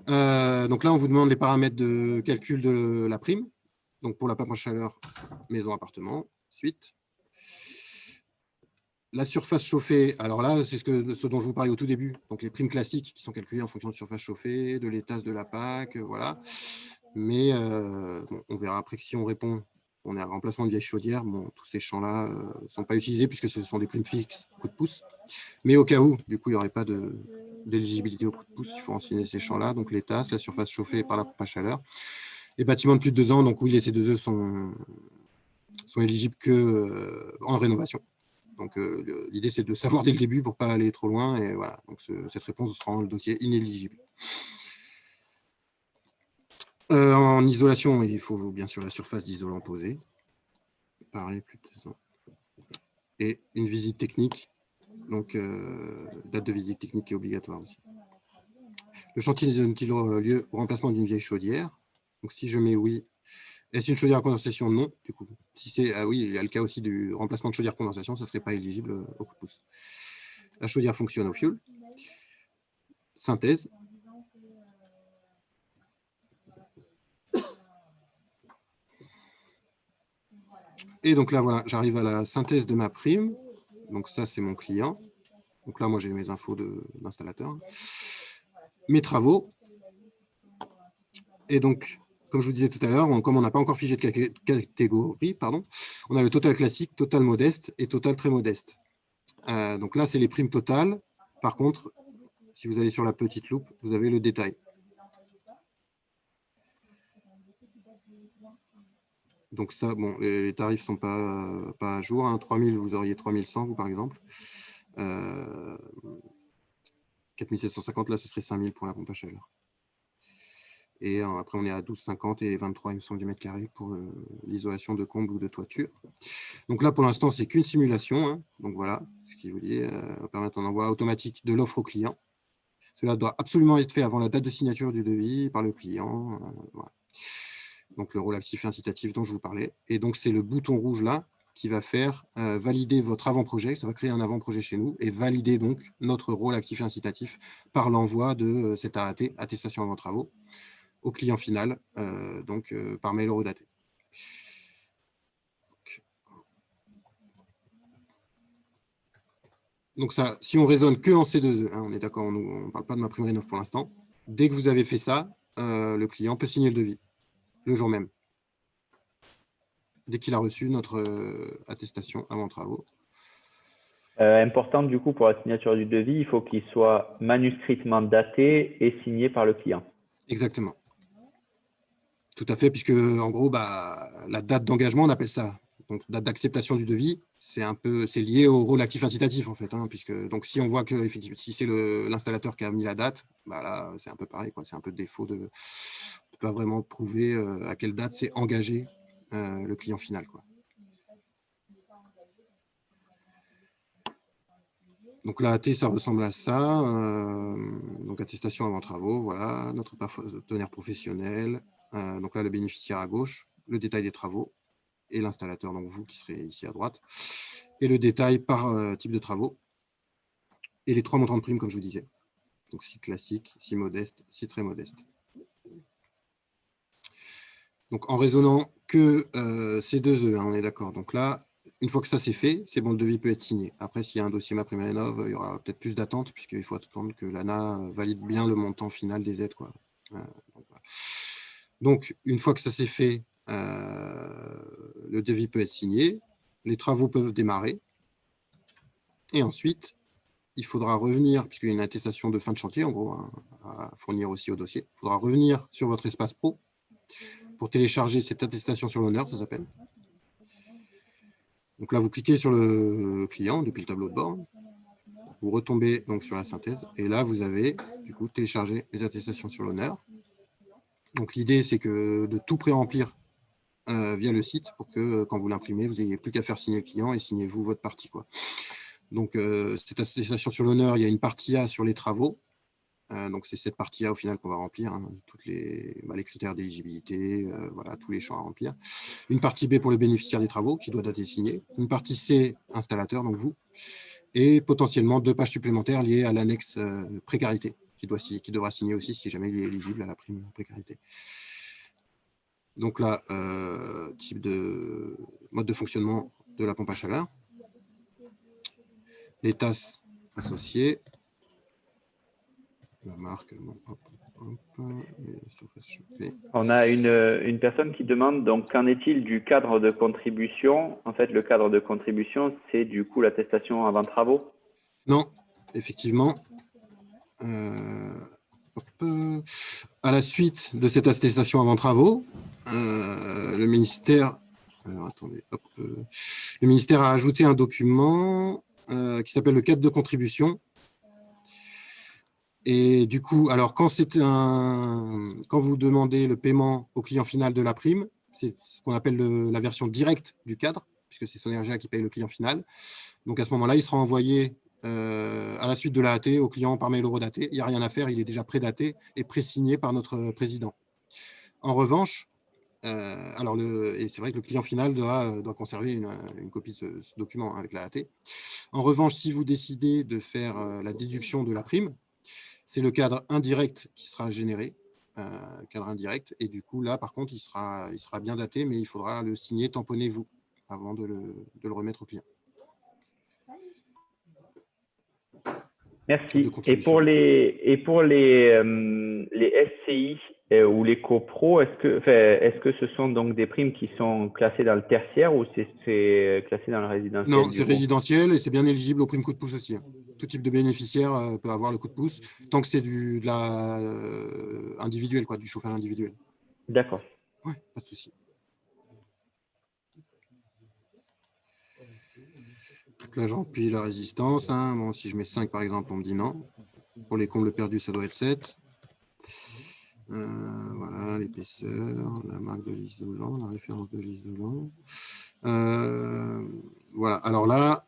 Donc là, on vous demande les paramètres de calcul de la prime. Donc, pour la pompe à chaleur, maison, appartement. Suite. La surface chauffée, alors là, c'est ce dont je vous parlais au tout début. Donc, les primes classiques qui sont calculées en fonction de surface chauffée, de l'étage de la PAC, voilà. Mais bon, on verra après que si on répond, on est à remplacement de vieille chaudière. Bon, tous ces champs-là ne sont pas utilisés puisque ce sont des primes fixes, coup de pouce. Mais au cas où, du coup, il n'y aurait pas d'éligibilité au coup de pouce, il faut renseigner ces champs-là. Donc, les tasses, la surface chauffée par la pompe à chaleur. Les bâtiments de plus de 2 ans, donc oui, les C2E sont éligibles qu'en rénovation. Donc, l'idée, c'est de savoir dès le début pour ne pas aller trop loin. Et voilà, donc cette réponse sera dans le dossier inéligible. En isolation, il faut bien sûr la surface d'isolant posée. Pareil, plus de 2 ans. Et une visite technique. Donc, date de visite technique qui est obligatoire aussi. Le chantier donne-t-il lieu au remplacement d'une vieille chaudière? Donc, si je mets oui, est-ce une chaudière à condensation? Non, du coup. Si c'est oui, il y a le cas aussi du remplacement de chaudière à condensation, ça ne serait pas éligible au coup de pouce. La chaudière fonctionne au fioul. Synthèse. Et donc là, voilà, j'arrive à la synthèse de ma prime. Donc ça, c'est mon client. Donc là, moi, j'ai mes infos de l'installateur. Mes travaux. Et donc, comme je vous disais tout à l'heure, comme on n'a pas encore figé de catégorie, pardon, on a le total classique, total modeste et total très modeste. Donc là, c'est les primes totales. Par contre, si vous allez sur la petite loupe, vous avez le détail. Donc ça, bon, les tarifs ne sont pas à jour. 3000, vous auriez 3100, vous, par exemple. 4750, là, ce serait 5000 pour la pompe à chaleur. Et après, on est à 12,50 et 23, il me semble, du mètre carré pour l'isolation de comble ou de toiture. Donc là, pour l'instant, c'est qu'une simulation. Hein. Donc voilà, ce qui vous dit, permettre un envoi automatique de l'offre au client. Cela doit absolument être fait avant la date de signature du devis par le client. Voilà. Donc le rôle actif et incitatif dont je vous parlais. Et donc, c'est le bouton rouge là qui va faire valider votre avant-projet. Ça va créer un avant-projet chez nous et valider donc notre rôle actif et incitatif par l'envoi de cette AAT, attestation avant travaux, au client final, par mail horodaté. Donc ça, si on raisonne que en C2E, hein, on est d'accord, on ne parle pas de ma prime rénov pour l'instant. Dès que vous avez fait ça, le client peut signer le devis le jour même, dès qu'il a reçu notre attestation avant travaux. Important du coup pour la signature du devis, il faut qu'il soit manuscritement daté et signé par le client. Exactement. Tout à fait, puisque en gros, la date d'engagement, on appelle ça. Donc, date d'acceptation du devis, c'est lié au rôle actif incitatif en fait, hein, puisque donc si on voit que effectivement, si c'est l'installateur qui a mis la date, là c'est un peu pareil, quoi. C'est un peu de défaut de ne pas vraiment prouver à quelle date c'est engagé le client final, quoi. Donc la AT, ça ressemble à ça. Donc attestation avant travaux, voilà, notre partenaire professionnel. Donc là, le bénéficiaire à gauche, le détail des travaux et l'installateur, donc vous qui serez ici à droite, et le détail par type de travaux et les 3 montants de primes, comme je vous disais. Donc si classique, si modeste, si très modeste. Donc en raisonnant que ces 2 E, hein, on est d'accord. Donc là, une fois que ça c'est fait, c'est bon, le devis peut être signé. Après, s'il y a un dossier MaPrimeRénov', il y aura peut-être plus d'attente, puisqu'il faut attendre que l'ANA valide bien le montant final des aides, quoi. Donc, une fois que ça c'est fait, le devis peut être signé, les travaux peuvent démarrer, et ensuite, il faudra revenir, puisqu'il y a une attestation de fin de chantier, en gros, hein, à fournir aussi au dossier, il faudra revenir sur votre espace pro pour télécharger cette attestation sur l'honneur, ça s'appelle. Donc là, vous cliquez sur le client depuis le tableau de bord, vous retombez donc sur la synthèse, et là, vous avez du coup téléchargé les attestations sur l'honneur. Donc l'idée, c'est que de tout pré-remplir via le site pour que quand vous l'imprimez, vous n'ayez plus qu'à faire signer le client et signez vous votre partie, quoi. Donc cette attestation sur l'honneur, il y a une partie A sur les travaux. Donc c'est cette partie A au final qu'on va remplir, hein, toutes les critères d'éligibilité, voilà, tous les champs à remplir. Une partie B pour le bénéficiaire des travaux qui doit dater signé. Une partie C, installateur, donc vous. Et potentiellement 2 pages supplémentaires liées à l'annexe précarité qui devra signer aussi si jamais il est éligible à la prime précarité. Donc là, type de mode de fonctionnement de la pompe à chaleur. Les tasses associées. La marque. On a une personne qui demande, donc, qu'en est-il du cadre de contribution? En fait, le cadre de contribution, c'est du coup l'attestation avant travaux? Non, effectivement. À la suite de cette attestation avant travaux, le ministère, le ministère a ajouté un document qui s'appelle le cadre de contribution. Et du coup, alors quand vous demandez le paiement au client final de la prime, c'est ce qu'on appelle la version directe du cadre, puisque c'est Sonergia qui paye le client final. Donc à ce moment-là, il sera envoyé à la suite de la AT au client par mail horodaté. Il n'y a rien à faire, il est déjà prédaté et pré-signé par notre président. En revanche, et c'est vrai que le client final doit conserver une copie de ce document avec la AT. En revanche, si vous décidez de faire la déduction de la prime, c'est le cadre indirect qui sera généré, cadre indirect, et du coup, là, par contre, il sera bien daté, mais il faudra le signer, tamponner vous. avant de le remettre au client. Merci. Et pour les SCI ou les copros, est-ce que ce sont donc des primes qui sont classées dans le tertiaire ou c'est classé dans le résidentiel? Non, c'est résidentiel et c'est bien éligible aux primes coup de pouce aussi. Tout type de bénéficiaire peut avoir le coup de pouce tant que c'est individuel, du chauffage individuel. D'accord. Ouais, pas de souci. Donc là, je remplis la résistance. Bon, si je mets 5, par exemple, on me dit non. Pour les combles perdus, ça doit être 7. Voilà, l'épaisseur, la marque de l'isolant, la référence de l'isolant. Voilà, alors là,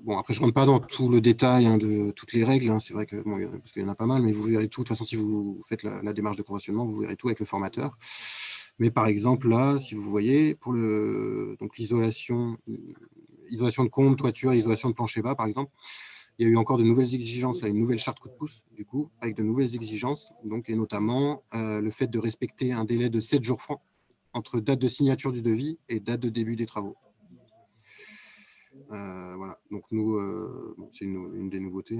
bon, après, je ne rentre pas dans tout le détail de toutes les règles. C'est vrai que, bon, parce qu'il y en a pas mal, mais vous verrez tout. De toute façon, si vous faites la démarche de conventionnement, vous verrez tout avec le formateur. Mais par exemple, là, si vous voyez, pour l'isolation de comble, toiture, isolation de plancher bas, par exemple, il y a eu encore de nouvelles exigences, là, une nouvelle charte coup de pouce, du coup, avec de nouvelles exigences, et notamment le fait de respecter un délai de 7 jours francs entre date de signature du devis et date de début des travaux. Voilà, donc nous, c'est une des nouveautés.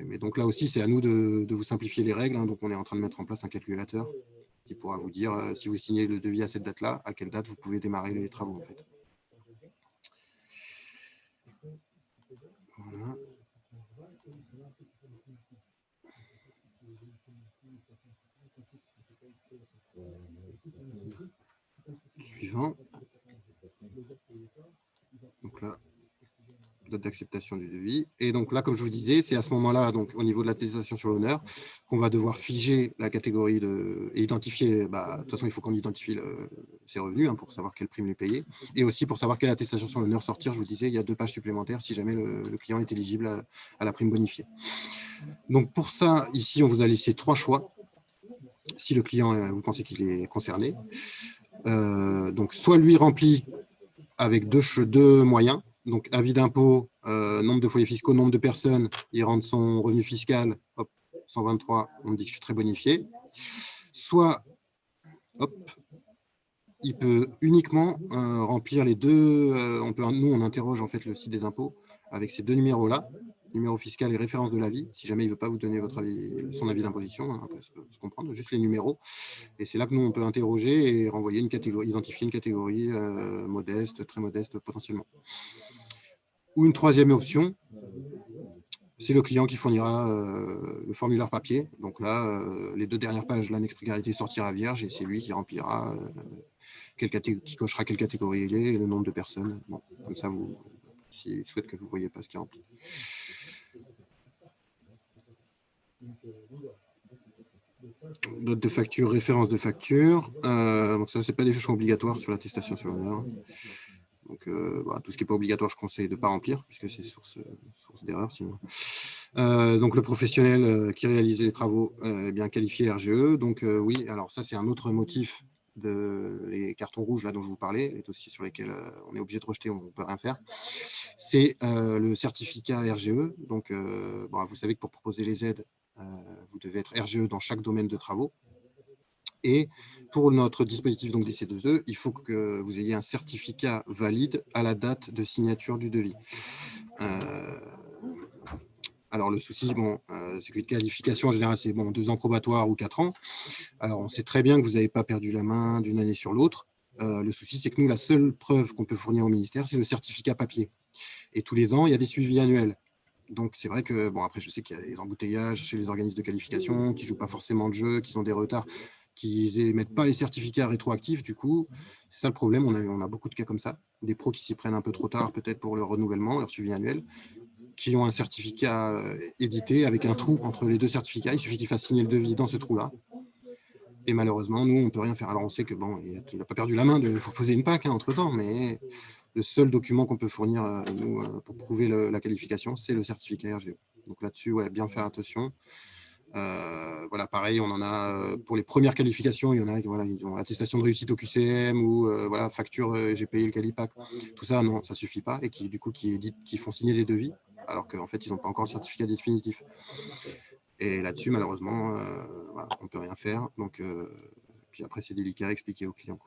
Mais donc là aussi, c'est à nous de vous simplifier les règles. Donc on est en train de mettre en place un calculateur qui pourra vous dire si vous signez le devis à cette date-là, à quelle date vous pouvez démarrer les travaux, en fait. Voilà. Suivant. Donc là, date d'acceptation du devis. Et donc là, comme je vous disais, c'est à ce moment-là, donc au niveau de l'attestation sur l'honneur, qu'on va devoir figer la catégorie et identifier. De toute façon, il faut qu'on identifie ses revenus pour savoir quelle prime lui payer. Et aussi pour savoir quelle attestation sur l'honneur sortir. Je vous disais, il y a 2 pages supplémentaires si jamais le client est éligible à la prime bonifiée. Donc pour ça, ici, on vous a laissé 3 choix. Si le client, vous pensez qu'il est concerné. Donc soit lui remplit avec deux moyens. Donc, avis d'impôt, nombre de foyers fiscaux, nombre de personnes, il rentre son revenu fiscal, hop, 123, on me dit que je suis très bonifié. Soit, hop, il peut uniquement remplir les deux. Nous, on interroge en fait le site des impôts avec ces 2 numéros-là, numéro fiscal et référence de l'avis, si jamais il ne veut pas vous donner son avis d'imposition, après, se comprendre, juste les numéros. Et c'est là que nous, on peut interroger et renvoyer une catégorie, identifier une catégorie modeste, très modeste potentiellement. Ou une troisième option, c'est le client qui fournira le formulaire papier. Donc là, les 2 dernières pages, l'annexe précarité sortira vierge et c'est lui qui remplira, qui cochera quelle catégorie il est et le nombre de personnes. Bon, comme ça, s'il souhaite que vous ne voyez pas ce qui est rempli. Note de facture, référence de facture. Donc ça, ce n'est pas des choses obligatoires sur l'attestation sur l'honneur. Donc, tout ce qui n'est pas obligatoire, je conseille de ne pas remplir, puisque c'est source d'erreur sinon. Donc, le professionnel qui réalise les travaux est bien qualifié RGE. Donc, oui, alors ça, c'est un autre motif les cartons rouges là, dont je vous parlais, les dossiers sur lesquels on est obligé de rejeter, on ne peut rien faire. C'est le certificat RGE. Donc, vous savez que pour proposer les aides, vous devez être RGE dans chaque domaine de travaux. Et pour notre dispositif donc DC2E, il faut que vous ayez un certificat valide à la date de signature du devis. Alors, le souci, c'est que les qualifications, en général, c'est 2 ans probatoires ou 4 ans. Alors, on sait très bien que vous n'avez pas perdu la main d'une année sur l'autre. Le souci, c'est que nous, la seule preuve qu'on peut fournir au ministère, c'est le certificat papier. Et tous les ans, il y a des suivis annuels. Donc, c'est vrai que, après, je sais qu'il y a des embouteillages chez les organismes de qualification qui ne jouent pas forcément de jeu, qui ont des retards, qui n'émettent pas les certificats rétroactifs. Du coup, c'est ça le problème. On a beaucoup de cas comme ça. Des pros qui s'y prennent un peu trop tard, peut-être pour leur renouvellement, leur suivi annuel, qui ont un certificat édité avec un trou entre les 2 certificats. Il suffit qu'ils fassent signer le devis dans ce trou-là. Et malheureusement, nous, on ne peut rien faire. Alors, on sait que il n'a pas perdu la main de poser une PAC entre-temps, mais le seul document qu'on peut fournir nous, pour prouver la qualification, c'est le certificat RGE. Donc là-dessus, bien faire attention. Pareil, on en a pour les premières qualifications, il y en a ils ont attestation de réussite au QCM ou facture j'ai payé le Calipac. Tout ça, non, ça suffit pas et qui font signer des devis alors qu'en fait, ils n'ont pas encore le certificat définitif. Et là-dessus, malheureusement, on ne peut rien faire. Donc, puis après, c'est délicat à expliquer aux clients.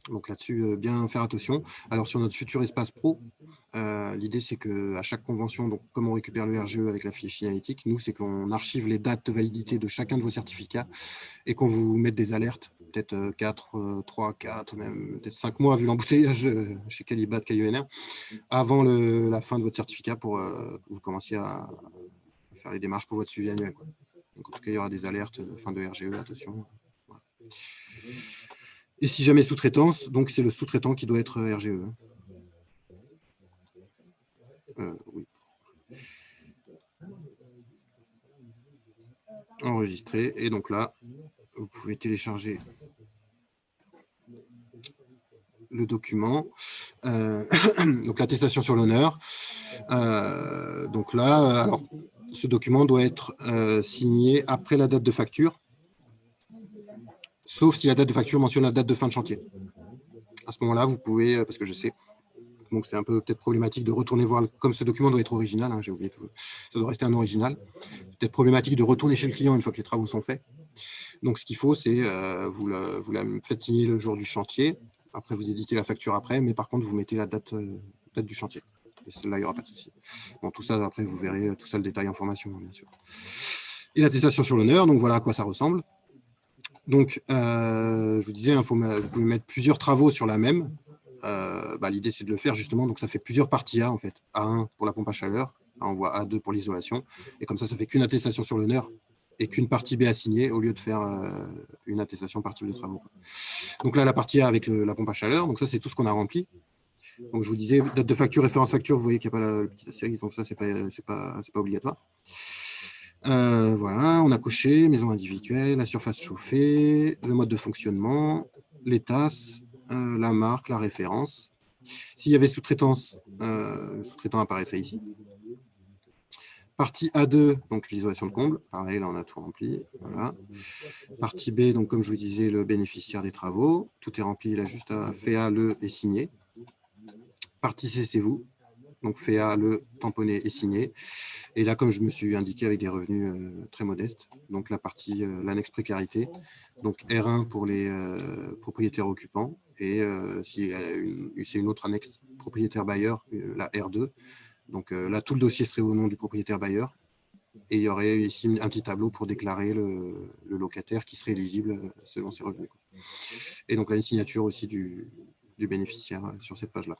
Donc là-dessus, bien faire attention. Alors sur notre futur espace pro, l'idée c'est qu'à chaque convention, donc comme on récupère le RGE avec la fiche signalétique, nous c'est qu'on archive les dates de validité de chacun de vos certificats et qu'on vous mette des alertes, peut-être 3, 4, même peut-être 5 mois vu l'embouteillage chez Calibat, CaliUNR, avant la fin de votre certificat pour que vous commenciez à faire les démarches pour votre suivi annuel, quoi. Donc en tout cas, il y aura des alertes fin de RGE, attention. Voilà. Et si jamais sous-traitance, donc c'est le sous-traitant qui doit être RGE. Oui. Enregistré. Et donc là, vous pouvez télécharger le document. Donc l'attestation sur l'honneur. Donc là, alors, ce document doit être signé après la date de facture, sauf si la date de facture mentionne la date de fin de chantier. À ce moment-là, vous pouvez, parce que je sais, donc c'est un peu peut-être problématique de retourner voir, comme ce document doit être original, hein, j'ai oublié, ça doit rester un original, peut-être problématique de retourner chez le client une fois que les travaux sont faits. Donc ce qu'il faut, c'est vous la faites signer le jour du chantier, après vous éditez la facture après, mais par contre vous mettez la date du chantier. Et celle-là, il n'y aura pas de souci. Bon, tout ça, après, vous verrez tout ça, le détail en formation, bien sûr. Et l'attestation sur l'honneur, donc voilà à quoi ça ressemble. Donc, je vous disais, vous pouvez mettre plusieurs travaux sur la même. L'idée, c'est de le faire justement. Donc, ça fait plusieurs parties A, en fait. A1 pour la pompe à chaleur, on voit A2 pour l'isolation. Et comme ça fait qu'une attestation sur l'honneur et qu'une partie B à signer au lieu de faire une attestation par type de travaux. Donc là, la partie A avec la pompe à chaleur. Donc ça, c'est tout ce qu'on a rempli. Donc, je vous disais, date de facture, référence facture, vous voyez qu'il n'y a pas le petit astérisque, donc ça, c'est pas obligatoire. Voilà, on a coché maison individuelle, la surface chauffée, le mode de fonctionnement, les tasses, la marque, la référence. S'il y avait sous-traitance, le sous-traitant apparaîtrait ici. Partie A2, donc l'isolation de comble. Pareil, là, on a tout rempli. Voilà. Partie B, donc comme je vous disais, le bénéficiaire des travaux. Tout est rempli, il a juste fait A, le et signé. Partie C, c'est vous. Donc, fait A, le tamponné et signé. Et là, comme je me suis indiqué, avec des revenus très modestes. Donc, la partie, l'annexe précarité. Donc, R1 pour les propriétaires occupants. Et si c'est une autre annexe propriétaire-bailleur, la R2. Donc, là, tout le dossier serait au nom du propriétaire-bailleur. Et il y aurait ici un petit tableau pour déclarer le locataire qui serait éligible selon ses revenus. Et donc, là, une signature aussi du bénéficiaire sur cette page-là.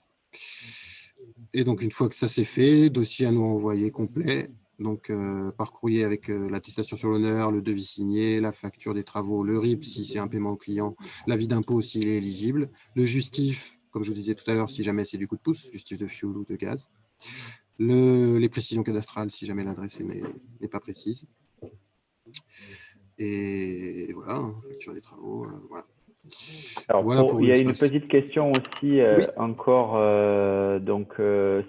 Et donc, une fois que ça c'est fait, dossier à nous envoyer complet, donc par courrier avec l'attestation sur l'honneur, le devis signé, la facture des travaux, le RIB si c'est un paiement au client, l'avis d'impôt s'il est éligible, le justif, comme je vous disais tout à l'heure, si jamais c'est du coup de pouce, justif de fioul ou de gaz, les précisions cadastrales si jamais l'adresse n'est pas précise. Et voilà, facture des travaux, voilà. Alors, voilà il y a une petite question aussi encore. Donc,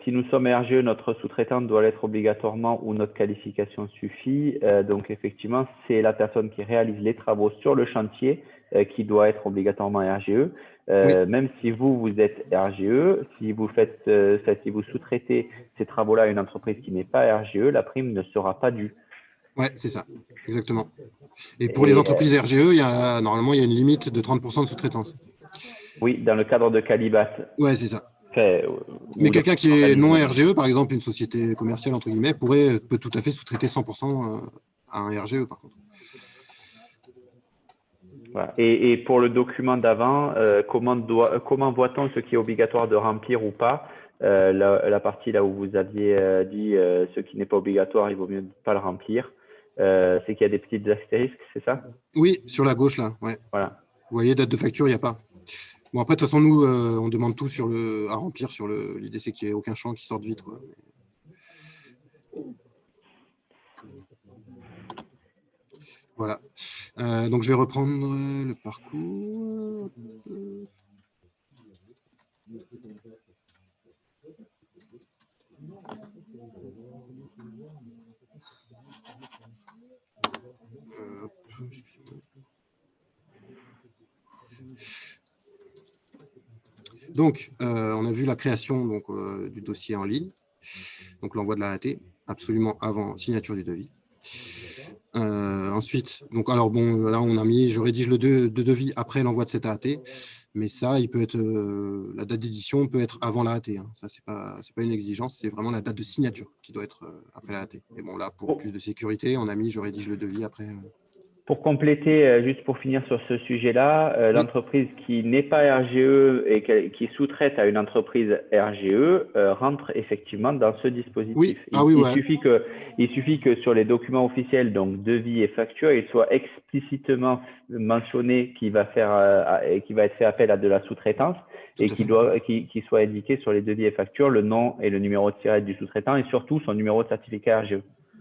si nous sommes RGE, notre sous-traitant doit l'être obligatoirement ou notre qualification suffit. Donc, effectivement, c'est la personne qui réalise les travaux sur le chantier qui doit être obligatoirement RGE. Même si vous êtes RGE, si vous sous-traitez ces travaux-là à une entreprise qui n'est pas RGE, la prime ne sera pas due. Oui, c'est ça, exactement. Et pour les entreprises RGE, normalement, il y a une limite de 30% de sous-traitance. Oui, dans le cadre de Calibat. Oui, c'est ça. Mais quelqu'un qui est non RGE, par exemple, une société commerciale, entre guillemets, peut tout à fait sous-traiter 100% à un RGE, par contre. Voilà. Et pour le document d'avant, comment voit-on ce qui est obligatoire de remplir ou pas? La partie là où vous aviez dit ce qui n'est pas obligatoire, il vaut mieux ne pas le remplir. C'est qu'il y a des petites astérisques, c'est ça? Oui, sur la gauche là. Ouais. Voilà. Vous voyez, date de facture, il n'y a pas. Bon, après, de toute façon, nous, on demande tout à remplir sur l'idée, c'est qu'il n'y ait aucun champ qui sorte vite, quoi. Voilà. Donc, je vais reprendre le parcours. Donc, on a vu la création du dossier en ligne, donc l'envoi de la AT, absolument avant signature du devis. Ensuite, donc, alors bon, là, je rédige le devis après l'envoi de cet AAT, mais ça, il peut être, la date d'édition peut être avant l'AAT. Hein. Ça, c'est pas une exigence, c'est vraiment la date de signature qui doit être après l'AAT. Et bon, là, pour plus de sécurité, je rédige le devis après. Pour compléter, juste pour finir sur ce sujet-là, l'entreprise qui n'est pas RGE et qui sous-traite à une entreprise RGE rentre effectivement dans ce dispositif. Oui. Il suffit que sur les documents officiels, donc devis et facture, il soit explicitement mentionné qu'il va être fait appel à de la sous-traitance et qu'il soit indiqué sur les devis et factures le nom et le numéro de tirette du sous-traitant et surtout son numéro de certificat RGE.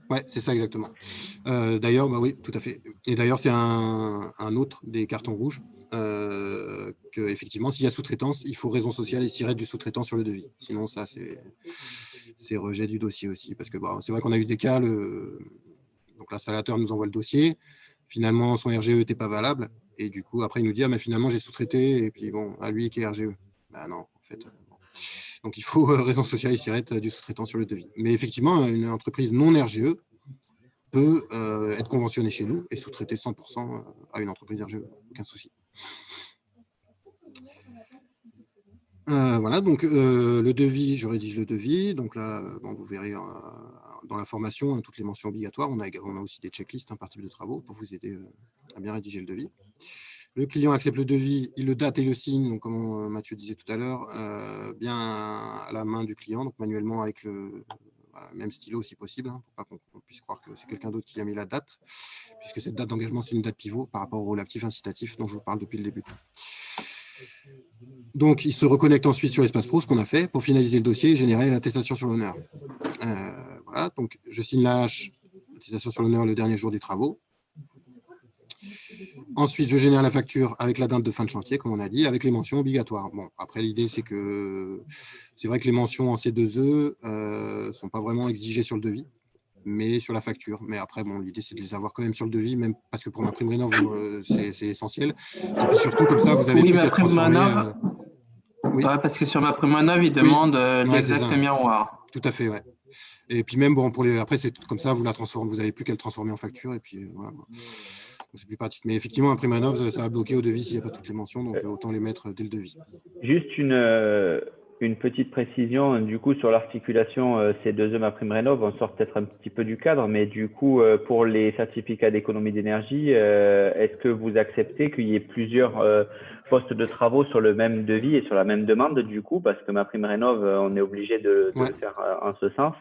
Oui, c'est ça exactement. D'ailleurs, oui, tout à fait. Et d'ailleurs, c'est un autre des cartons rouges que effectivement, s'il y a sous-traitance, il faut raison sociale et SIRET du sous-traitant sur le devis. Sinon, ça, c'est rejet du dossier aussi. Parce que c'est vrai qu'on a eu des cas, donc l'installateur nous envoie le dossier, finalement, son RGE n'était pas valable, et du coup, après, il nous dit, mais finalement, j'ai sous-traité, et puis bon, à lui qui est RGE. Ben non, en fait. Donc, il faut raison sociale et SIRET du sous-traitant sur le devis. Mais effectivement, une entreprise non RGE peut être conventionnée chez nous et sous-traiter 100% à une entreprise RGE. Aucun souci. Voilà, donc le devis, je rédige le devis. Donc là, vous verrez dans la formation toutes les mentions obligatoires. On a aussi des checklists par type de travaux pour vous aider à bien rédiger le devis. Le client accepte le devis, il le date et le signe, donc comme Mathieu disait tout à l'heure, bien à la main du client, donc manuellement avec le même stylo si possible, hein, pour pas qu'on puisse croire que c'est quelqu'un d'autre qui a mis la date, puisque cette date d'engagement, c'est une date pivot par rapport au rôle actif incitatif dont je vous parle depuis le début. Donc, il se reconnecte ensuite sur l'espace pro, ce qu'on a fait, pour finaliser le dossier et générer l'attestation sur l'honneur. Voilà, donc je signe la hache, attestation sur l'honneur le dernier jour des travaux. Ensuite, je génère la facture avec la date de fin de chantier, comme on a dit, avec les mentions obligatoires. Bon, après, l'idée, c'est que c'est vrai que les mentions en C2E ne sont pas vraiment exigées sur le devis, mais sur la facture. Mais après, bon, l'idée, c'est de les avoir quand même sur le devis, même parce que pour MaPrimeRénov', c'est essentiel. Et puis surtout, comme ça, vous avez plus qu'à transformer. Oui, parce que sur MaPrimeRénov', ils demandent l'exact miroir. Tout à fait, ouais. Et puis même, bon, après, c'est comme ça, vous n'avez plus qu'à le transformer en facture, et puis voilà. C'est plus pratique. Mais effectivement, MaPrimeRénov', ça va bloquer au devis s'il n'y a pas toutes les mentions, donc autant les mettre dès le devis. Juste une petite précision, du coup, sur l'articulation C2E MaPrimeRénov', on sort peut-être un petit peu du cadre, mais du coup, pour les certificats d'économie d'énergie, est-ce que vous acceptez qu'il y ait plusieurs postes de travaux sur le même devis et sur la même demande, du coup, parce que MaPrimeRénov', on est obligé de le faire en ce sens?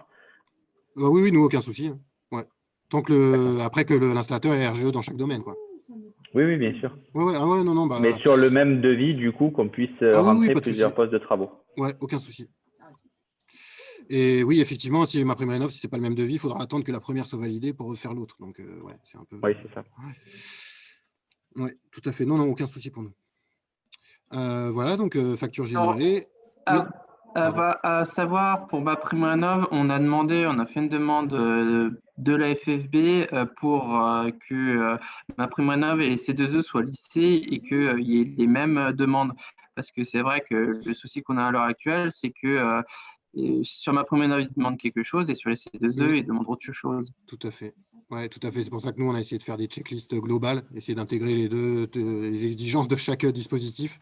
Oui, nous, aucun souci. Ouais. Tant que après que l'installateur est RGE dans chaque domaine, quoi. Oui, bien sûr. Non, mais sur le même devis, du coup, qu'on puisse rentrer plusieurs postes de travaux. Ouais, aucun souci. Et oui, effectivement, si MaPrimeRénov', si ce n'est pas le même devis, il faudra attendre que la première soit validée pour refaire l'autre. Donc, c'est un peu. Oui, c'est ça. Ouais, tout à fait. Non, aucun souci pour nous. Voilà, donc facture générée. À savoir, pour MaPrimeRénov', on a fait une demande de la FFB pour que MaPrimeRénov' et les C2E soient lissés et qu'il y ait les mêmes demandes. Parce que c'est vrai que le souci qu'on a à l'heure actuelle, c'est que sur MaPrimeRénov', ils demandent quelque chose et sur les C2E, ils demandent autre chose. Tout à fait. Oui, tout à fait. C'est pour ça que nous, on a essayé de faire des checklists globales, essayer d'intégrer les exigences de chaque dispositif.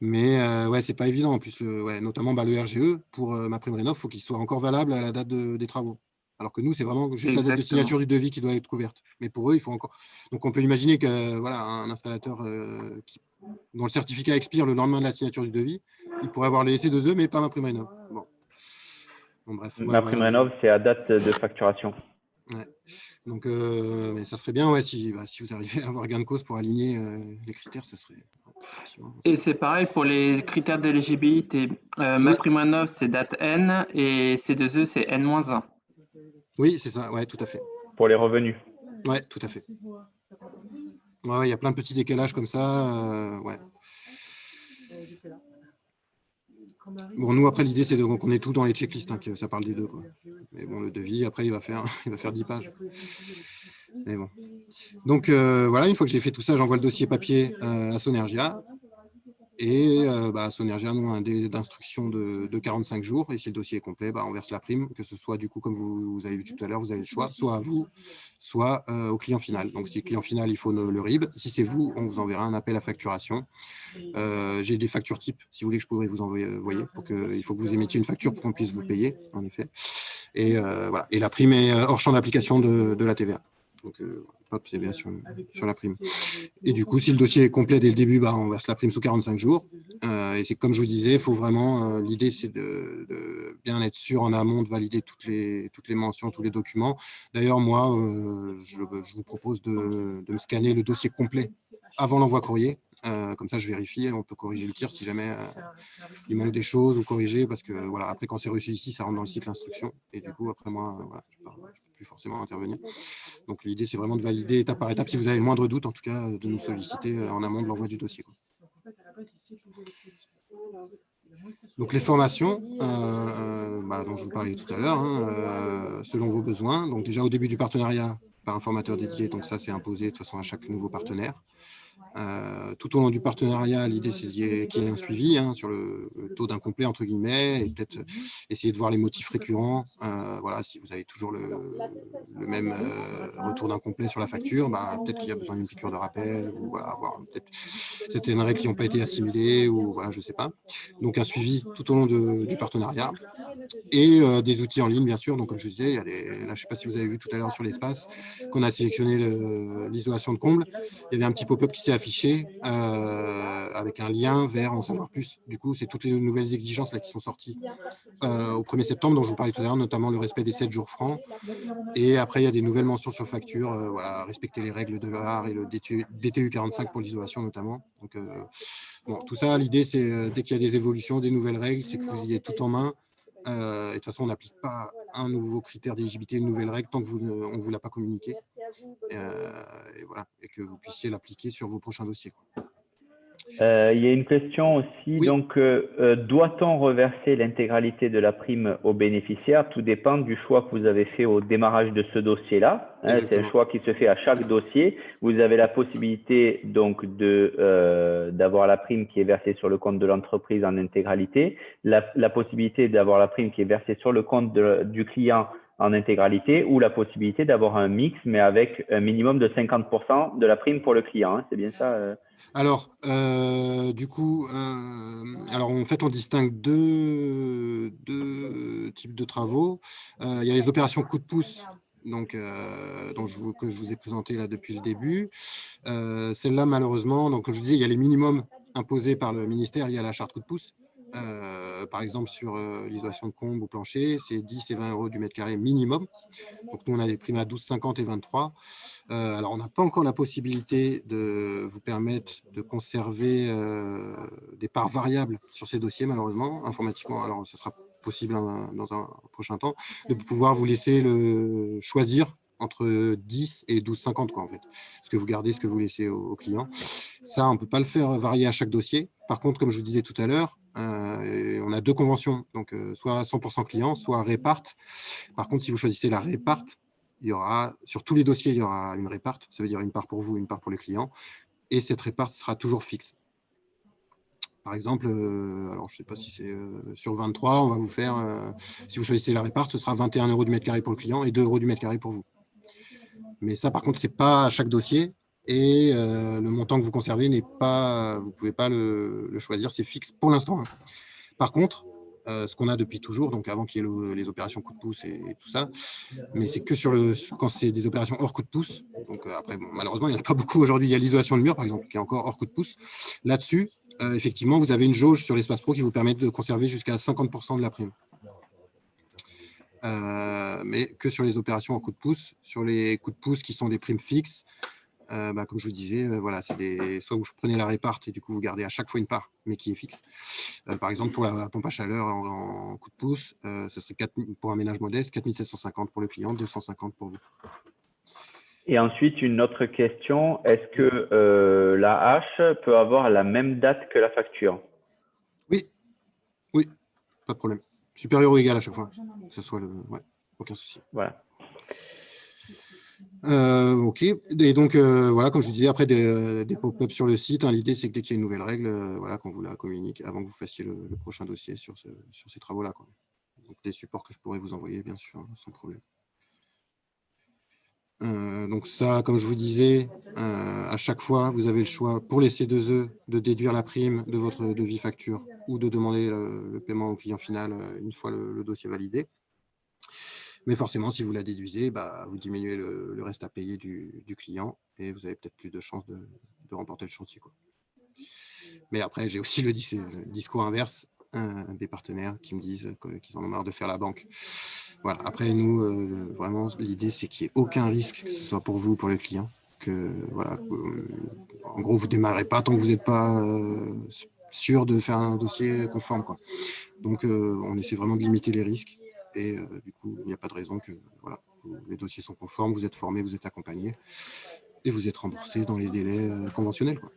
Mais c'est pas évident. En plus, notamment le RGE, pour MaPrimeRénov', il faut qu'il soit encore valable à la date des travaux. Alors que nous, c'est vraiment juste la date de signature du devis qui doit être couverte. Mais pour eux, il faut encore. Donc, on peut imaginer que un installateur dont le certificat expire le lendemain de la signature du devis, il pourrait avoir les C2E, mais pas MaPrimeRénov'. Bon, bref. MaPrimeRénov', c'est à date de facturation. Ouais. Donc, mais ça serait bien, si vous arrivez à avoir gain de cause pour aligner les critères, ça serait. Et c'est pareil pour les critères d'éligibilité. MaPrimeRénov', c'est date N et C2E, c'est N-1. Oui, c'est ça, tout à fait. Pour les revenus. Oui, tout à fait. Il y a plein de petits décalages comme ça. Bon, nous, après, l'idée, c'est qu'on ait tout dans les checklists, que ça parle des deux, quoi. Mais bon, le devis, après, il va faire 10 pages. Mais bon. Donc, une fois que j'ai fait tout ça, j'envoie le dossier papier à Sonergia. Et Sonergia, nous, a un délai d'instruction de 45 jours. Et si le dossier est complet, on verse la prime, que ce soit, du coup, comme vous avez vu tout à l'heure, vous avez le choix, soit à vous, soit au client final. Donc, si le client final, il faut le RIB. Si c'est vous, on vous enverra un appel à facturation. J'ai des factures types, si vous voulez, que je pourrais vous envoyer. Il faut que vous émettiez une facture pour qu'on puisse vous payer, en effet. Et voilà. Et la prime est hors champ d'application de la TVA. Donc, pas de TVA sur la prime. Et du coup, si le dossier est complet dès le début, on verse la prime sous 45 jours. Et c'est comme je vous disais, il faut vraiment, l'idée, c'est de bien être sûr en amont de valider toutes les mentions, tous les documents. D'ailleurs, moi, je vous propose de me scanner le dossier complet avant l'envoi courrier. Comme ça, je vérifie, on peut corriger le tir si jamais il manque des choses ou corriger, parce que voilà, après, quand c'est reçu ici, ça rentre dans le cycle d'instruction. Et du coup, après moi, je ne peux plus forcément intervenir. Donc, l'idée, c'est vraiment de valider étape par étape. Si vous avez le moindre doute, en tout cas, de nous solliciter en amont de l'envoi du dossier. Donc, les formations dont je vous parlais tout à l'heure, selon vos besoins. Donc, déjà, au début du partenariat, par un formateur dédié. Donc, ça, c'est imposé de toute façon à chaque nouveau partenaire. Tout au long du partenariat, l'idée, c'est qu'il y ait un suivi sur le taux d'incomplet, entre guillemets, et peut-être essayer de voir les motifs récurrents. Voilà, si vous avez toujours le même retour d'incomplet sur la facture, peut-être qu'il y a besoin d'une piqûre de rappel, ou voilà, voir peut-être certaines règles qui n'ont pas été assimilées, ou voilà, je ne sais pas. Donc, un suivi tout au long du partenariat. Et des outils en ligne, bien sûr. Donc, comme je disais, là, je ne sais pas si vous avez vu tout à l'heure sur l'espace qu'on a sélectionné l'isolation de comble. Il y avait un petit pop-up qui s'est affiché avec un lien vers en savoir plus. Du coup, c'est toutes les nouvelles exigences là, qui sont sorties au 1er septembre, dont je vous parlais tout à l'heure, notamment le respect des 7 jours francs. Et après, il y a des nouvelles mentions sur facture, voilà, respecter les règles de l'EAR et le DTU 45 pour l'isolation notamment. Donc, tout ça, l'idée, c'est dès qu'il y a des évolutions, des nouvelles règles, c'est que vous ayez tout en main. Et de toute façon, on n'applique pas un nouveau critère d'éligibilité, une nouvelle règle, tant qu'on ne vous l'a pas communiqué. Et voilà, et que vous puissiez l'appliquer sur vos prochains dossiers. Il y a une question aussi. Oui. Donc, doit-on reverser l'intégralité de la prime aux bénéficiaires? Tout dépend du choix que vous avez fait au démarrage de ce dossier-là. C'est un choix qui se fait à chaque dossier. Vous avez la possibilité donc d'avoir la prime qui est versée sur le compte de l'entreprise en intégralité, la possibilité d'avoir la prime qui est versée sur le compte du client en intégralité, ou la possibilité d'avoir un mix, mais avec un minimum de 50% de la prime pour le client. C'est bien ça Alors, du coup, en fait, on distingue deux types de travaux. Il y a les opérations coup de pouce, donc, que je vous ai présenté là depuis le début. Celle-là, malheureusement, donc, comme je vous disais, il y a les minimums imposés par le ministère liés à la charte coup de pouce. Par exemple, sur l'isolation de comble ou plancher, c'est 10 et 20 euros du mètre carré minimum. Donc, nous, on a des primes à 12,50 et 23. Alors, on n'a pas encore la possibilité de vous permettre de conserver des parts variables sur ces dossiers, malheureusement, informatiquement. Alors, ce sera possible dans un prochain temps, de pouvoir vous laisser choisir entre 10 et 12,50, en fait. Parce que vous gardez ce que vous laissez au client. Ça, on ne peut pas le faire varier à chaque dossier. Par contre, comme je vous disais tout à l'heure, on a deux conventions, donc soit 100% client, soit réparte. Par contre, si vous choisissez la réparte, il y aura, sur tous les dossiers, il y aura une réparte. Ça veut dire une part pour vous, une part pour les clients. Et cette réparte sera toujours fixe. Par exemple, alors je ne sais pas si c'est sur 23, on va vous faire, si vous choisissez la réparte, ce sera 21 euros du mètre carré pour le client et 2 euros du mètre carré pour vous. Mais ça, par contre, ce n'est pas à chaque dossier. Et le montant que vous conservez n'est pas, vous ne pouvez pas le choisir, c'est fixe pour l'instant. Par contre, ce qu'on a depuis toujours, donc avant qu'il y ait les opérations coup de pouce et tout ça, mais c'est que quand c'est des opérations hors coup de pouce. Donc après, malheureusement, il n'y en a pas beaucoup aujourd'hui. Il y a l'isolation de mur, par exemple, qui est encore hors coup de pouce. Là-dessus, effectivement, vous avez une jauge sur l'espace pro qui vous permet de conserver jusqu'à 50% de la prime. Mais que sur les opérations en coup de pouce. Sur les coups de pouce qui sont des primes fixes, comme je vous disais, voilà, c'est soit vous prenez la réparte et du coup vous gardez à chaque fois une part, mais qui est fixe. Par exemple, pour la pompe à chaleur en coup de pouce, ce serait pour un ménage modeste, 4 750 pour le client, 250 pour vous. Et ensuite, une autre question, est-ce que la hache peut avoir la même date que la facture? Oui, pas de problème. Supérieur ou égal à chaque fois, que ce soit ouais, aucun souci. Voilà. OK. Et donc, voilà, comme je vous disais, après des pop-up sur le site, hein, l'idée, c'est que dès qu'il y a une nouvelle règle, voilà, qu'on vous la communique avant que vous fassiez le prochain dossier sur ces travaux-là, quoi. Donc, des supports que je pourrais vous envoyer, bien sûr, sans problème. Donc ça, comme je vous disais, à chaque fois, vous avez le choix pour les C2E de déduire la prime de votre devis facture ou de demander le paiement au client final une fois le dossier validé. Mais forcément, si vous la déduisez, vous diminuez le reste à payer du client et vous avez peut-être plus de chances de remporter le chantier, quoi. Mais après, j'ai aussi le discours inverse des partenaires qui me disent qu'ils en ont marre de faire la banque. Voilà. Après, nous, vraiment, l'idée, c'est qu'il n'y ait aucun risque, que ce soit pour vous ou pour le client. Que, voilà, en gros, vous ne démarrez pas tant que vous n'êtes pas sûr de faire un dossier conforme, quoi. Donc, on essaie vraiment de limiter les risques. Et du coup, il n'y a pas de raison que voilà, les dossiers sont conformes, vous êtes formés, vous êtes accompagnés et vous êtes remboursés dans les délais conventionnels, quoi.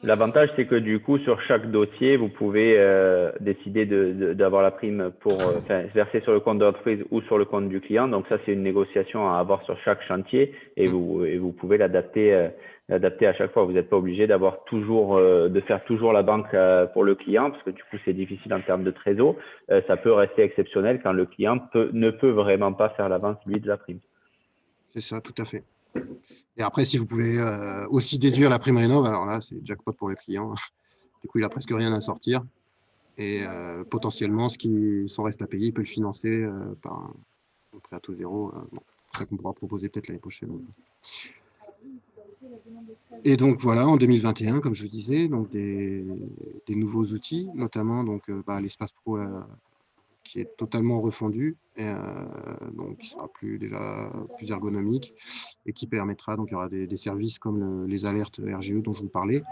L'avantage, c'est que du coup, sur chaque dossier, vous pouvez décider d'avoir la prime pour verser sur le compte de l'entreprise ou sur le compte du client. Donc ça, c'est une négociation à avoir sur chaque chantier et vous pouvez l'adapter à chaque fois. Vous n'êtes pas obligé d'avoir de faire toujours la banque pour le client parce que du coup, c'est difficile en termes de trésor. Ça peut rester exceptionnel quand le client ne peut vraiment pas faire l'avance, lui, de la prime. C'est ça, tout à fait. Et après, si vous pouvez aussi déduire la prime rénov', alors là, c'est jackpot pour le client. Du coup, il n'a presque rien à sortir. Et potentiellement, son reste à payer, il peut le financer par un prêt à taux zéro. C'est ça qu'on pourra proposer peut-être l'année prochaine. Et donc, voilà, en 2021, comme je vous disais, donc des nouveaux outils, notamment donc, l'espace pro qui est totalement refondu, donc qui sera plus ergonomique et qui permettra, donc il y aura des services comme les alertes RGE dont je vous parlais.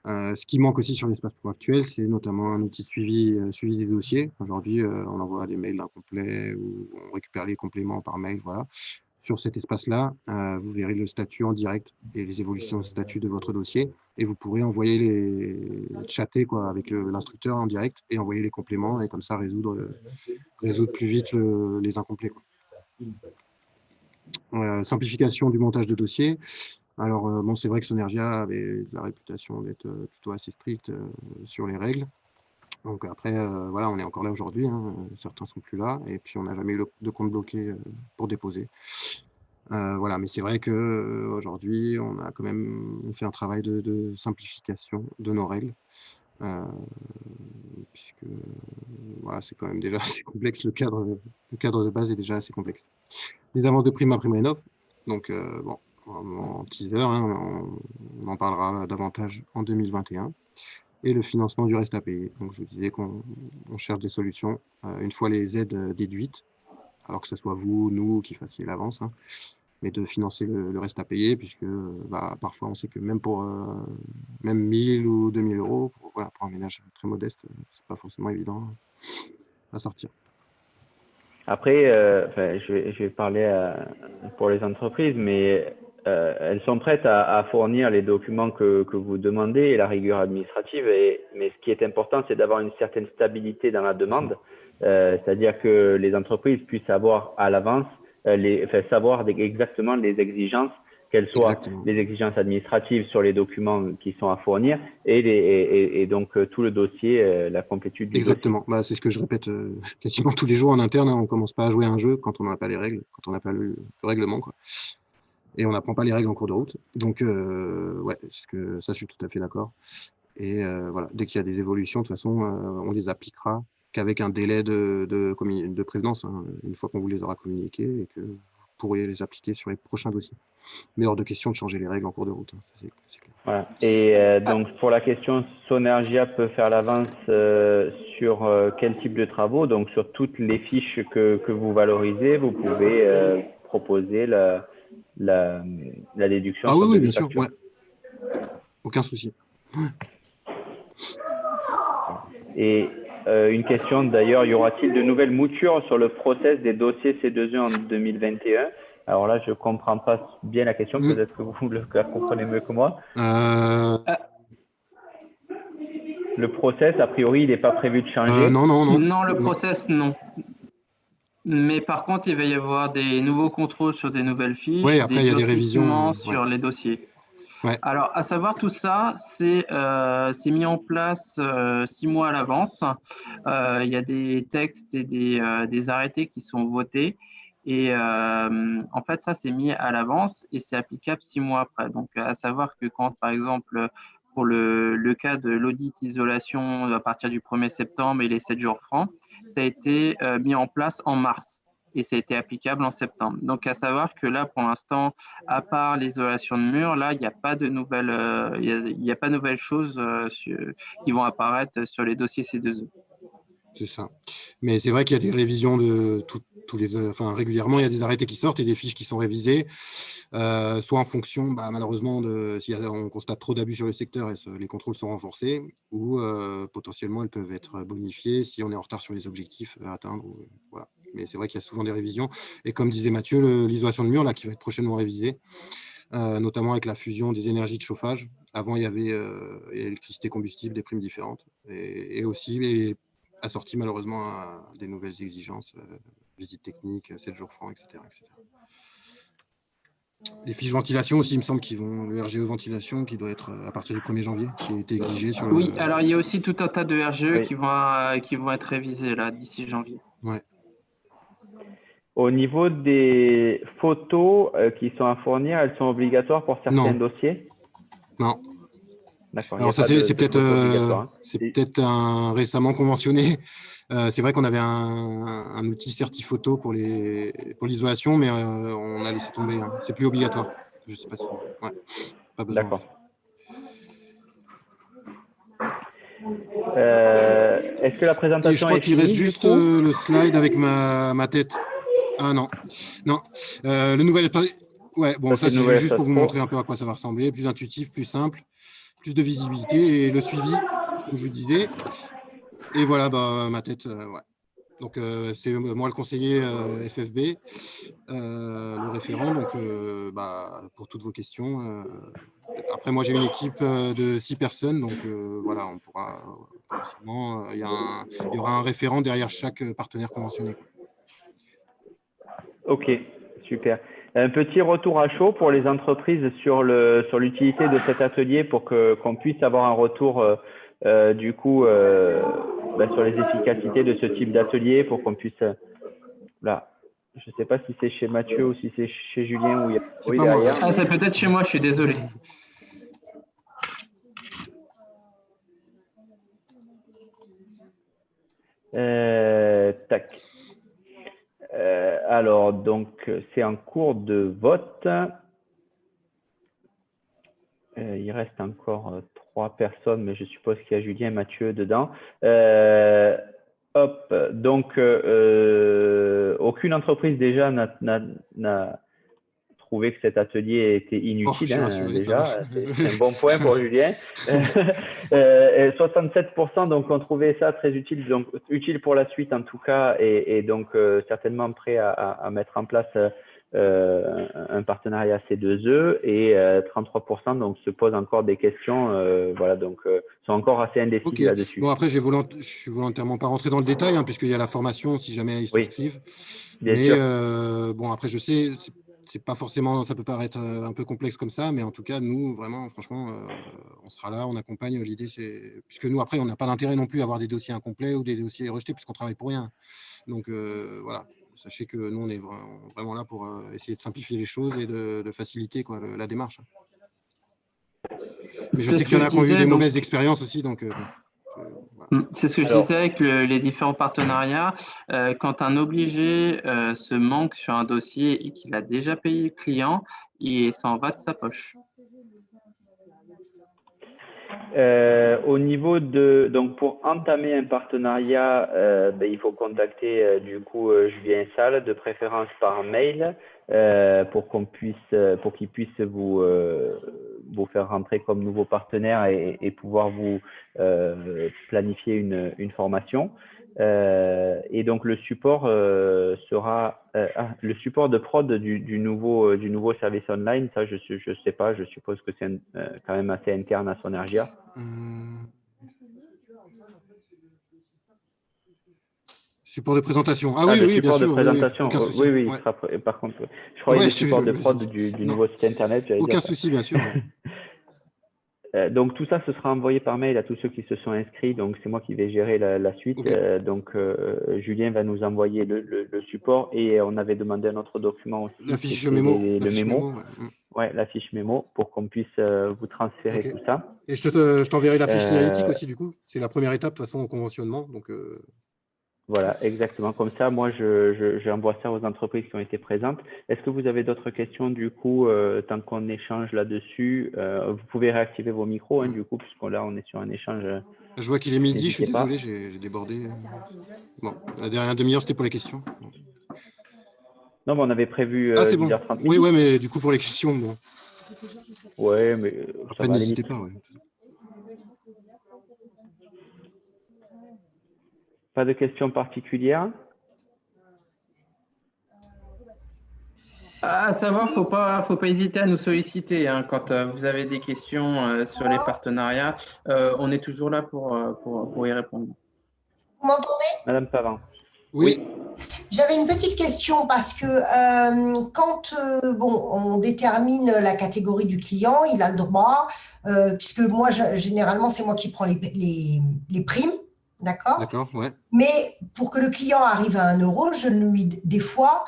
Ce qui manque aussi sur l'espace pro actuel, c'est notamment un outil de suivi des dossiers. Aujourd'hui, on envoie des mails incomplets ou on récupère les compléments par mail. Voilà. Sur cet espace-là, vous verrez le statut en direct et les évolutions de statut de votre dossier. Et vous pourrez chatter avec l'instructeur en direct et envoyer les compléments et comme ça résoudre plus vite les incomplets, quoi. Simplification du montage de dossier. Alors, c'est vrai que Sonergia avait la réputation d'être plutôt assez strict sur les règles. Donc après, voilà, on est encore là aujourd'hui, hein, certains ne sont plus là, et puis on n'a jamais eu de compte bloqué pour déposer. Voilà, mais c'est vrai qu'aujourd'hui, on fait un travail de simplification de nos règles, puisque voilà, c'est quand même déjà assez complexe, le cadre de base est déjà assez complexe. Les avances de prime à prime rénov', donc en teaser, hein, on en parlera davantage en 2021. Et le financement du reste à payer. Donc, je vous disais qu'on cherche des solutions une fois les aides déduites, alors que ce soit vous, nous, qui fassiez l'avance, hein, mais de financer le reste à payer, puisque parfois, on sait que même pour 1000 ou 2000 euros, pour un ménage très modeste, c'est pas forcément évident à sortir. Après, je vais parler pour les entreprises, mais elles sont prêtes à fournir les documents que vous demandez et la rigueur administrative. Mais ce qui est important, c'est d'avoir une certaine stabilité dans la demande, c'est-à-dire que les entreprises puissent avoir à l'avance, savoir exactement les exigences, quelles soient les exigences administratives sur les documents qui sont à fournir et donc tout le dossier, la complétude du dossier. Exactement. C'est ce que je répète quasiment tous les jours en interne. Hein. On ne commence pas à jouer à un jeu quand on n'a pas les règles, quand on n'a pas le règlement, quoi. Et on n'apprend pas les règles en cours de route. Donc, ça, je suis tout à fait d'accord. Et voilà, dès qu'il y a des évolutions, de toute façon, on les appliquera qu'avec un délai de prévenance, hein, une fois qu'on vous les aura communiqués et que vous pourriez les appliquer sur les prochains dossiers. Mais hors de question de changer les règles en cours de route. Hein, c'est clair. Voilà. Et donc, pour la question, Sonergia peut faire l'avance sur quel type de travaux? Donc, sur toutes les fiches que vous valorisez, vous pouvez proposer la déduction. Ah oui, bien sûr. Ouais. Aucun souci. Et une question d'ailleurs, y aura-t-il de nouvelles moutures sur le process des dossiers C2E en 2021? Alors là, je ne comprends pas bien la question, peut-être que vous la comprenez mieux que moi. Le process, a priori, il n'est pas prévu de changer. Non. Non, le process, non. Mais par contre, il va y avoir des nouveaux contrôles sur des nouvelles fiches, Oui, après, il y a des révisions. sur les dossiers. Ouais. Alors, à savoir tout ça, c'est mis en place 6 mois à l'avance. Il y a des textes et des arrêtés qui sont votés. Et en fait, ça, c'est mis à l'avance et c'est applicable 6 mois après. Donc, à savoir que quand, par exemple, pour le cas de l'audit isolation à partir du 1er septembre et les 7 jours francs, ça a été mis en place en mars et ça a été applicable en septembre. Donc, à savoir que là, pour l'instant, à part l'isolation de murs, là, il n'y a pas de nouvelles, y a pas de nouvelles choses qui vont apparaître sur les dossiers C2E. C'est ça. Mais c'est vrai qu'il y a des révisions de tous les, enfin, régulièrement, il y a des arrêtés qui sortent et des fiches qui sont révisées, soit en fonction, malheureusement, si on constate trop d'abus sur le secteur et les contrôles sont renforcés, ou potentiellement, elles peuvent être bonifiées si on est en retard sur les objectifs à atteindre. Voilà. Mais c'est vrai qu'il y a souvent des révisions. Et comme disait Mathieu, l'isolation de mur, là, qui va être prochainement révisée, notamment avec la fusion des énergies de chauffage. Avant, il y avait électricité, combustible, des primes différentes. Et aussi, assorti malheureusement à des nouvelles exigences, visite technique, 7 jours francs, etc., etc. Les fiches ventilation aussi, il me semble qu'ils vont, le RGE ventilation qui doit être à partir du 1er janvier, qui a été exigé sur Oui, alors il y a aussi tout un tas de RGE qui vont être révisés là d'ici janvier. Ouais. Au niveau des photos qui sont à fournir, elles sont obligatoires pour certains dossiers? Non. D'accord. Alors ça, c'est peut-être un récemment conventionné. C'est vrai qu'on avait un outil certi-photo pour l'isolation, mais on a laissé tomber. Hein. C'est plus obligatoire. Je ne sais pas si... Ouais, pas besoin. D'accord. Est-ce que la présentation je crois qu'il reste juste le slide avec ma tête. Ah non. Non. Le nouvel... Ouais, bon, ça c'est juste pour vous montrer un peu à quoi ça va ressembler. Plus intuitif, plus simple, plus de visibilité et le suivi, comme je vous disais. Et voilà, ma tête, ouais. Donc, c'est moi le conseiller FFB, le référent, donc pour toutes vos questions. Après, moi, j'ai une équipe de 6 personnes, donc voilà, on pourra il y aura un référent derrière chaque partenaire conventionné. Ok, super. Un petit retour à chaud pour les entreprises sur l'utilité de cet atelier pour qu'on puisse avoir un retour du coup sur les efficacités de ce type d'atelier pour qu'on puisse là. Je ne sais pas si c'est chez Mathieu ou si c'est chez Julien ou il y a oui derrière. Ah, c'est peut-être chez moi, je suis désolé. Tac. Alors, donc, c'est en cours de vote. Il reste encore 3 personnes, mais je suppose qu'il y a Julien et Mathieu dedans. Hop, donc, aucune entreprise déjà n'a trouvé que cet atelier était inutile. Déjà, c'est un bon point pour Julien. 67% donc ont trouvé ça très utile, donc utile pour la suite en tout cas, et donc certainement prêt à mettre en place un partenariat C2E, et 33% donc se posent encore des questions, voilà, donc sont encore assez indécis là-dessus. Bon, après, je suis volontairement pas rentré dans le détail, hein, puisqu'il y a la formation si jamais ils souscrivent. Bien sûr. Bon, après, je sais, c'est pas forcément, ça peut paraître un peu complexe comme ça, mais en tout cas, nous, vraiment, franchement, on sera là, on accompagne. L'idée, c'est, puisque nous, après, on n'a pas d'intérêt non plus à avoir des dossiers incomplets ou des dossiers rejetés, puisqu'on travaille pour rien. Donc, voilà. Sachez que nous, on est vraiment là pour essayer de simplifier les choses et de faciliter la démarche. Mais je sais qu'il y en a qui ont eu des mauvaises expériences aussi. Donc, voilà. C'est ce que je disais avec les différents partenariats. Quand un obligé se manque sur un dossier et qu'il a déjà payé le client, il s'en va de sa poche. Au niveau donc pour entamer un partenariat, il faut contacter du coup Julien Salle, de préférence par mail, pour qu'il puisse vous faire rentrer comme nouveau partenaire et pouvoir vous planifier une formation. Et donc le support sera le support de prod du nouveau service online. Ça, je sais pas. Je suppose que c'est quand même assez interne à Sonergia. Support de présentation. Ah le oui, bien support de sûr. présentation. Aucun souci. Oui, il sera par contre. Je croyais le support de prod du non. nouveau site internet. Aucun souci, bien sûr. Donc tout ça, ce sera envoyé par mail à tous ceux qui se sont inscrits. Donc c'est moi qui vais gérer la suite. Okay. Julien va nous envoyer le support et on avait demandé un autre document aussi. La fiche mémo. Le mémo. Ouais. La fiche mémo pour qu'on puisse vous transférer tout ça. Et je t'enverrai la fiche signalétique aussi du coup. C'est la première étape de toute façon au conventionnement. Donc Voilà, exactement. Comme ça, moi, j'envoie ça aux entreprises qui ont été présentes. Est-ce que vous avez d'autres questions du coup, tant qu'on échange là-dessus? Vous pouvez réactiver vos micros, du coup, puisqu'on là, on est sur un échange. Je vois qu'il est midi, je suis désolé, j'ai débordé. Bon, la dernière demi-heure, c'était pour les questions. Non, mais on avait prévu 10h30. 10h30. Oui, ouais, mais du coup, pour les questions, bon. Ouais, mais après, n'hésitez pas, ouais. Pas de questions particulières? À savoir, faut pas hésiter à nous solliciter quand vous avez des questions sur les partenariats. On est toujours là pour y répondre. Vous m'entendez? Madame Parent. Oui. J'avais une petite question parce que quand on détermine la catégorie du client, il a le droit, puisque moi, généralement, c'est moi qui prends les primes. D'accord. D'accord, ouais. Mais pour que le client arrive à 1 euro, des fois,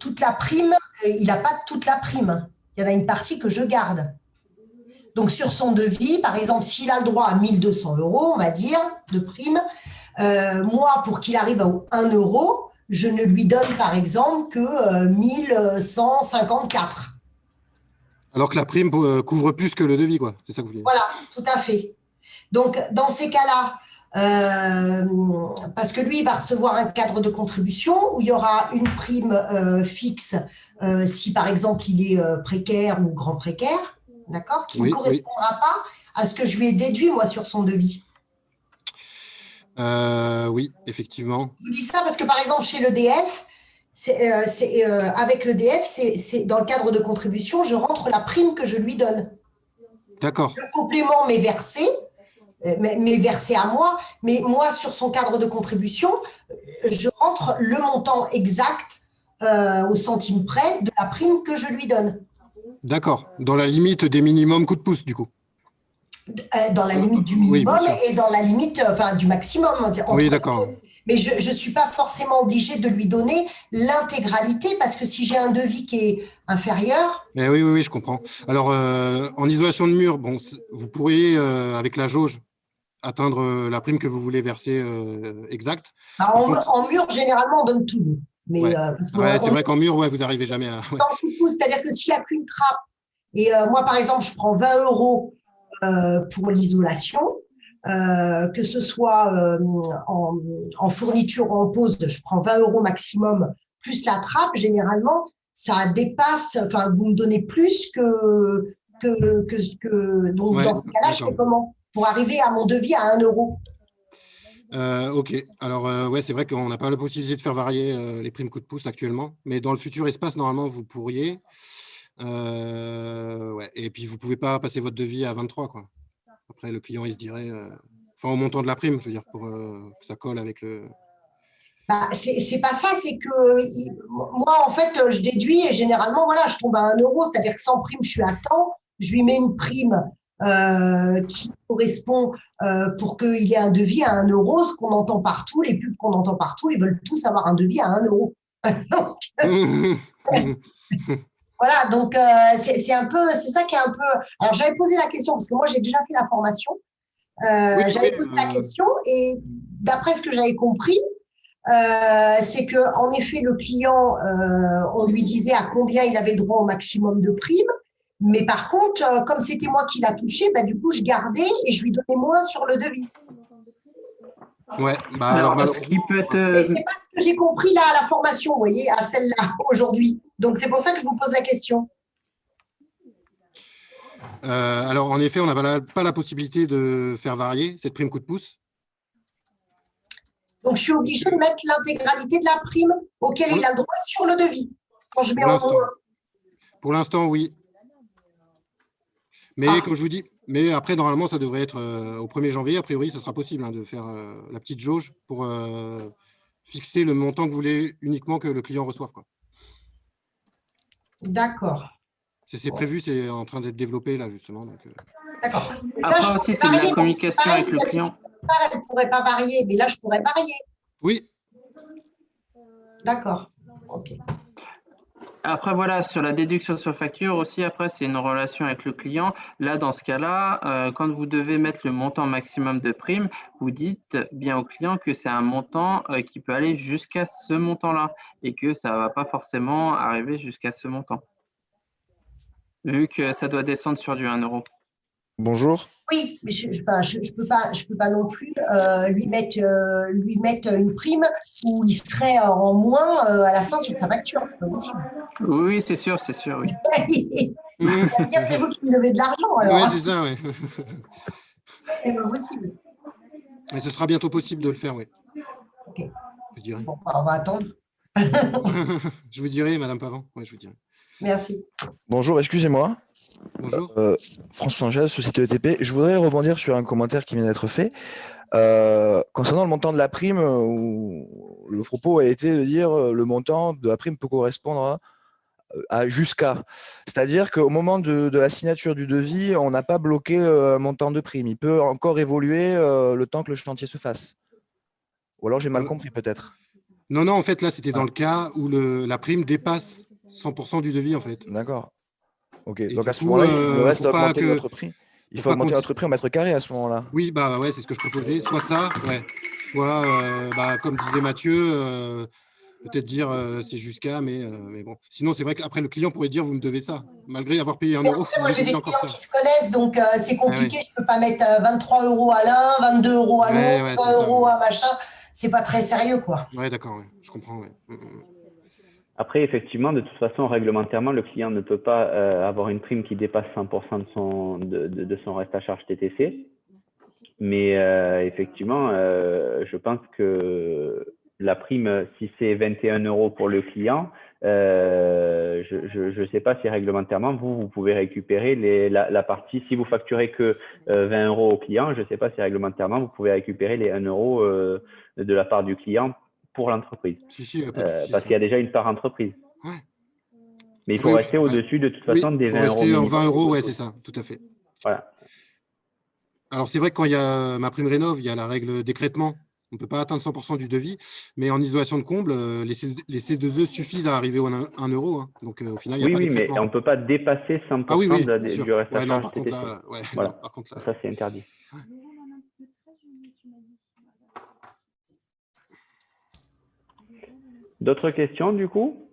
toute la prime, il n'a pas toute la prime. Il y en a une partie que je garde. Donc, sur son devis, par exemple, s'il a le droit à 1 200 €, on va dire, de prime, moi, pour qu'il arrive à 1 euro, je ne lui donne, par exemple, que 1154. Alors que la prime couvre plus que le devis, quoi. C'est ça que vous voulez dire. Voilà, tout à fait. Donc, dans ces cas-là, parce que lui, il va recevoir un cadre de contribution où il y aura une prime fixe si, par exemple, il est précaire ou grand précaire, d'accord, qui ne correspondra pas à ce que je lui ai déduit, moi, sur son devis. Oui, effectivement. Je vous dis ça parce que, par exemple, chez l'EDF, avec l'EDF, c'est dans le cadre de contribution, je rentre la prime que je lui donne. D'accord. Le complément m'est versé à moi, mais moi, sur son cadre de contribution, je rentre le montant exact au centime près de la prime que je lui donne. D'accord. Dans la limite des minimums coup de pouce, du coup. Dans la limite du minimum et dans la limite du maximum. Oui, d'accord. Mais je ne suis pas forcément obligée de lui donner l'intégralité parce que si j'ai un devis qui est inférieur… Oui, je comprends. Alors, en isolation de mur, bon, vous pourriez, avec la jauge, atteindre la prime que vous voulez verser exacte. En mur, généralement, on donne tout. Mais c'est vrai qu'en mur, vous n'arrivez jamais à… Ouais. C'est-à-dire que s'il n'y a qu'une trappe, et moi, par exemple, je prends 20 € pour l'isolation, que ce soit en fourniture ou en pose, je prends 20 € maximum, plus la trappe, généralement, ça dépasse, enfin, vous me donnez plus que donc, dans ce cas-là, je fais comment? Pour arriver à mon devis à 1 euro. Ok, alors c'est vrai qu'on n'a pas la possibilité de faire varier les primes coup de pouce actuellement, mais dans le futur espace, normalement, vous pourriez. Et puis, vous ne pouvez pas passer votre devis à 23, quoi. Après, le client, il se dirait… au montant de la prime, je veux dire, pour que ça colle avec le… C'est pas ça, c'est que moi, en fait, je déduis et généralement, voilà, je tombe à 1 euro, c'est-à-dire que sans prime, je suis à temps, je lui mets une prime qui correspond pour qu'il y ait un devis à 1 euro, ce qu'on entend partout, les pubs qu'on entend partout, ils veulent tous avoir un devis à 1 euro. Donc, voilà, donc c'est ça qui est un peu… Alors, j'avais posé la question, parce que moi, j'ai déjà fait la formation, j'avais posé la question et d'après ce que j'avais compris, c'est qu'en effet, le client, on lui disait à combien il avait le droit au maximum de primes, mais par contre, comme c'était moi qui l'a touché, du coup, je gardais et je lui donnais moins sur le devis. Ouais, alors ce qui peut être… C'est pas ce que j'ai compris là à la formation, vous voyez, à celle-là aujourd'hui. Donc, c'est pour ça que je vous pose la question. Alors, en effet, on n'a pas la possibilité de faire varier cette prime coup de pouce. Donc, je suis obligée de mettre l'intégralité de la prime auquel il a le droit sur le devis. Quand je mets en moins. Pour l'instant, oui. Mais comme je vous dis, mais après, normalement, ça devrait être au 1er janvier. A priori, ça sera possible de faire la petite jauge pour fixer le montant que vous voulez uniquement que le client reçoive, quoi. D'accord. C'est prévu, c'est en train d'être développé là, justement. D'accord. Après aussi, c'est de la communication avec le client. Elle ne pourrait pas varier, mais là, je pourrais varier. Oui. D'accord. OK. Après, voilà, sur la déduction sur facture aussi, après, c'est une relation avec le client. Là, dans ce cas-là, quand vous devez mettre le montant maximum de prime, vous dites bien au client que c'est un montant qui peut aller jusqu'à ce montant-là et que ça ne va pas forcément arriver jusqu'à ce montant, vu que ça doit descendre sur du 1 euro. Bonjour. Oui, mais je peux pas non plus lui mettre une prime où il serait en moins à la fin sur sa facture. C'est pas possible. Oui, c'est sûr, oui. C'est vous qui me devez de l'argent, alors. Oui, c'est ça, oui. C'est pas possible. Mais ce sera bientôt possible de le faire, oui. OK. Je dirais. Bon, on va attendre. Je vous dirai, Madame Pavant. Oui, je vous dirai. Merci. Bonjour, excusez-moi. Bonjour. François Angèle, Société ETP. Je voudrais rebondir sur un commentaire qui vient d'être fait. Concernant le montant de la prime, où le propos a été de dire le montant de la prime peut correspondre à jusqu'à. C'est-à-dire qu'au moment de la signature du devis, on n'a pas bloqué un montant de prime. Il peut encore évoluer le temps que le chantier se fasse. Ou alors j'ai mal compris peut-être. Non, en fait, là, c'était dans le cas où la prime dépasse 100% du devis, en fait. D'accord. Ok, Et donc à ce moment-là, il me reste à augmenter notre prix. Il faut augmenter notre prix en mètre carré à ce moment-là. Oui, ouais, c'est ce que je proposais. Soit ça, ouais. Soit, comme disait Mathieu, peut-être dire c'est jusqu'à, mais bon. Sinon, c'est vrai qu'après, le client pourrait dire vous me devez ça, malgré avoir payé 1 euro. Moi, j'ai des clients qui se connaissent, donc c'est compliqué. Je ne peux pas mettre 23 euros à l'un, 22 euros à l'autre, 20 euros à machin. C'est pas très sérieux, quoi. Ouais, d'accord, ouais. Je comprends. Ouais. Après, effectivement, de toute façon, réglementairement, le client ne peut pas avoir une prime qui dépasse 100% de son reste à charge TTC. Mais effectivement, je pense que la prime, si c'est 21 euros pour le client, je ne sais pas si réglementairement, vous pouvez récupérer la partie, si vous facturez que 20 euros au client, je ne sais pas si réglementairement, vous pouvez récupérer les 1 euro de la part du client pour l'entreprise. Parce qu'il y a déjà une part entreprise. Ouais. Mais il faut rester au-dessus de toute façon des 20 euros. Il faut rester en 20 euros, ouais, c'est ça, tout à fait. Voilà. Alors, c'est vrai que quand il y a ma prime rénov, il y a la règle d'écrêtement. On ne peut pas atteindre 100% du devis, mais en isolation de comble, les C2E suffisent à arriver à 1 euro. Hein. Donc, au final, il n'y a pas d'écrêtement. Oui, mais on ne peut pas dépasser 100% du reste à charge TTC. Voilà. Par contre, là, ça, c'est interdit. Ouais. D'autres questions, du coup?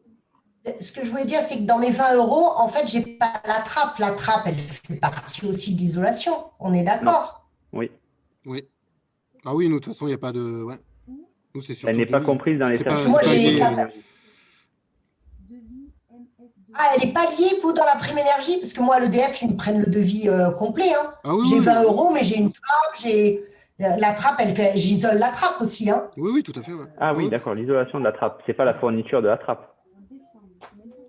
Ce que je voulais dire, c'est que dans mes 20 euros, en fait, je n'ai pas la trappe. La trappe, elle fait partie aussi de l'isolation. On est d'accord? Oui. Ah oui, nous, de toute façon, il n'y a pas de… Ouais. Nous, c'est elle n'est pas comprise dans les services. Moi, elle n'est pas liée, vous, dans la prime énergie? Parce que moi, à l'EDF, ils me prennent le devis complet. Hein. Ah oui, j'ai 20 euros, mais j'ai une trappe, la trappe, j'isole la trappe aussi. Hein. Oui, tout à fait. Ouais. Ah oui, d'accord, l'isolation de la trappe. Ce n'est pas la fourniture de la trappe.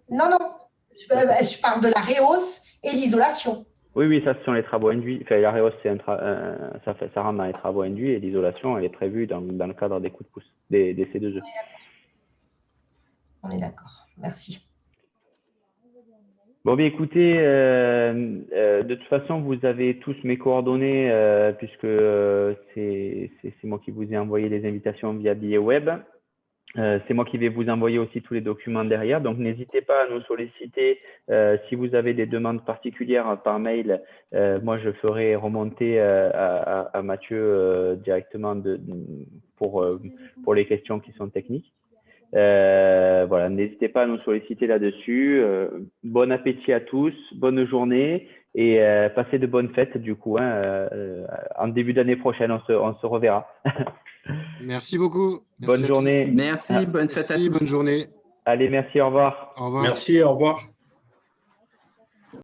Non. Je parle de la réhausse et l'isolation. Oui, ça, ce sont les travaux induits. Enfin, la réhausse, ça rentre dans les travaux induits et l'isolation, elle est prévue dans le cadre des coups de pouce, des C2E. On est d'accord. Merci. Bon, bien écoutez, de toute façon, vous avez tous mes coordonnées puisque c'est moi qui vous ai envoyé les invitations via billet web. C'est moi qui vais vous envoyer aussi tous les documents derrière. Donc, n'hésitez pas à nous solliciter si vous avez des demandes particulières par mail. Moi, je ferai remonter à Mathieu directement pour les questions qui sont techniques. Voilà, n'hésitez pas à nous solliciter là-dessus. Bon appétit à tous, bonne journée et passez de bonnes fêtes du coup. En début d'année prochaine, on se reverra. Merci beaucoup. Bonne journée. Merci, bonne fête à tous. Bonne journée. Allez, merci, au revoir. Au revoir. Merci, au revoir.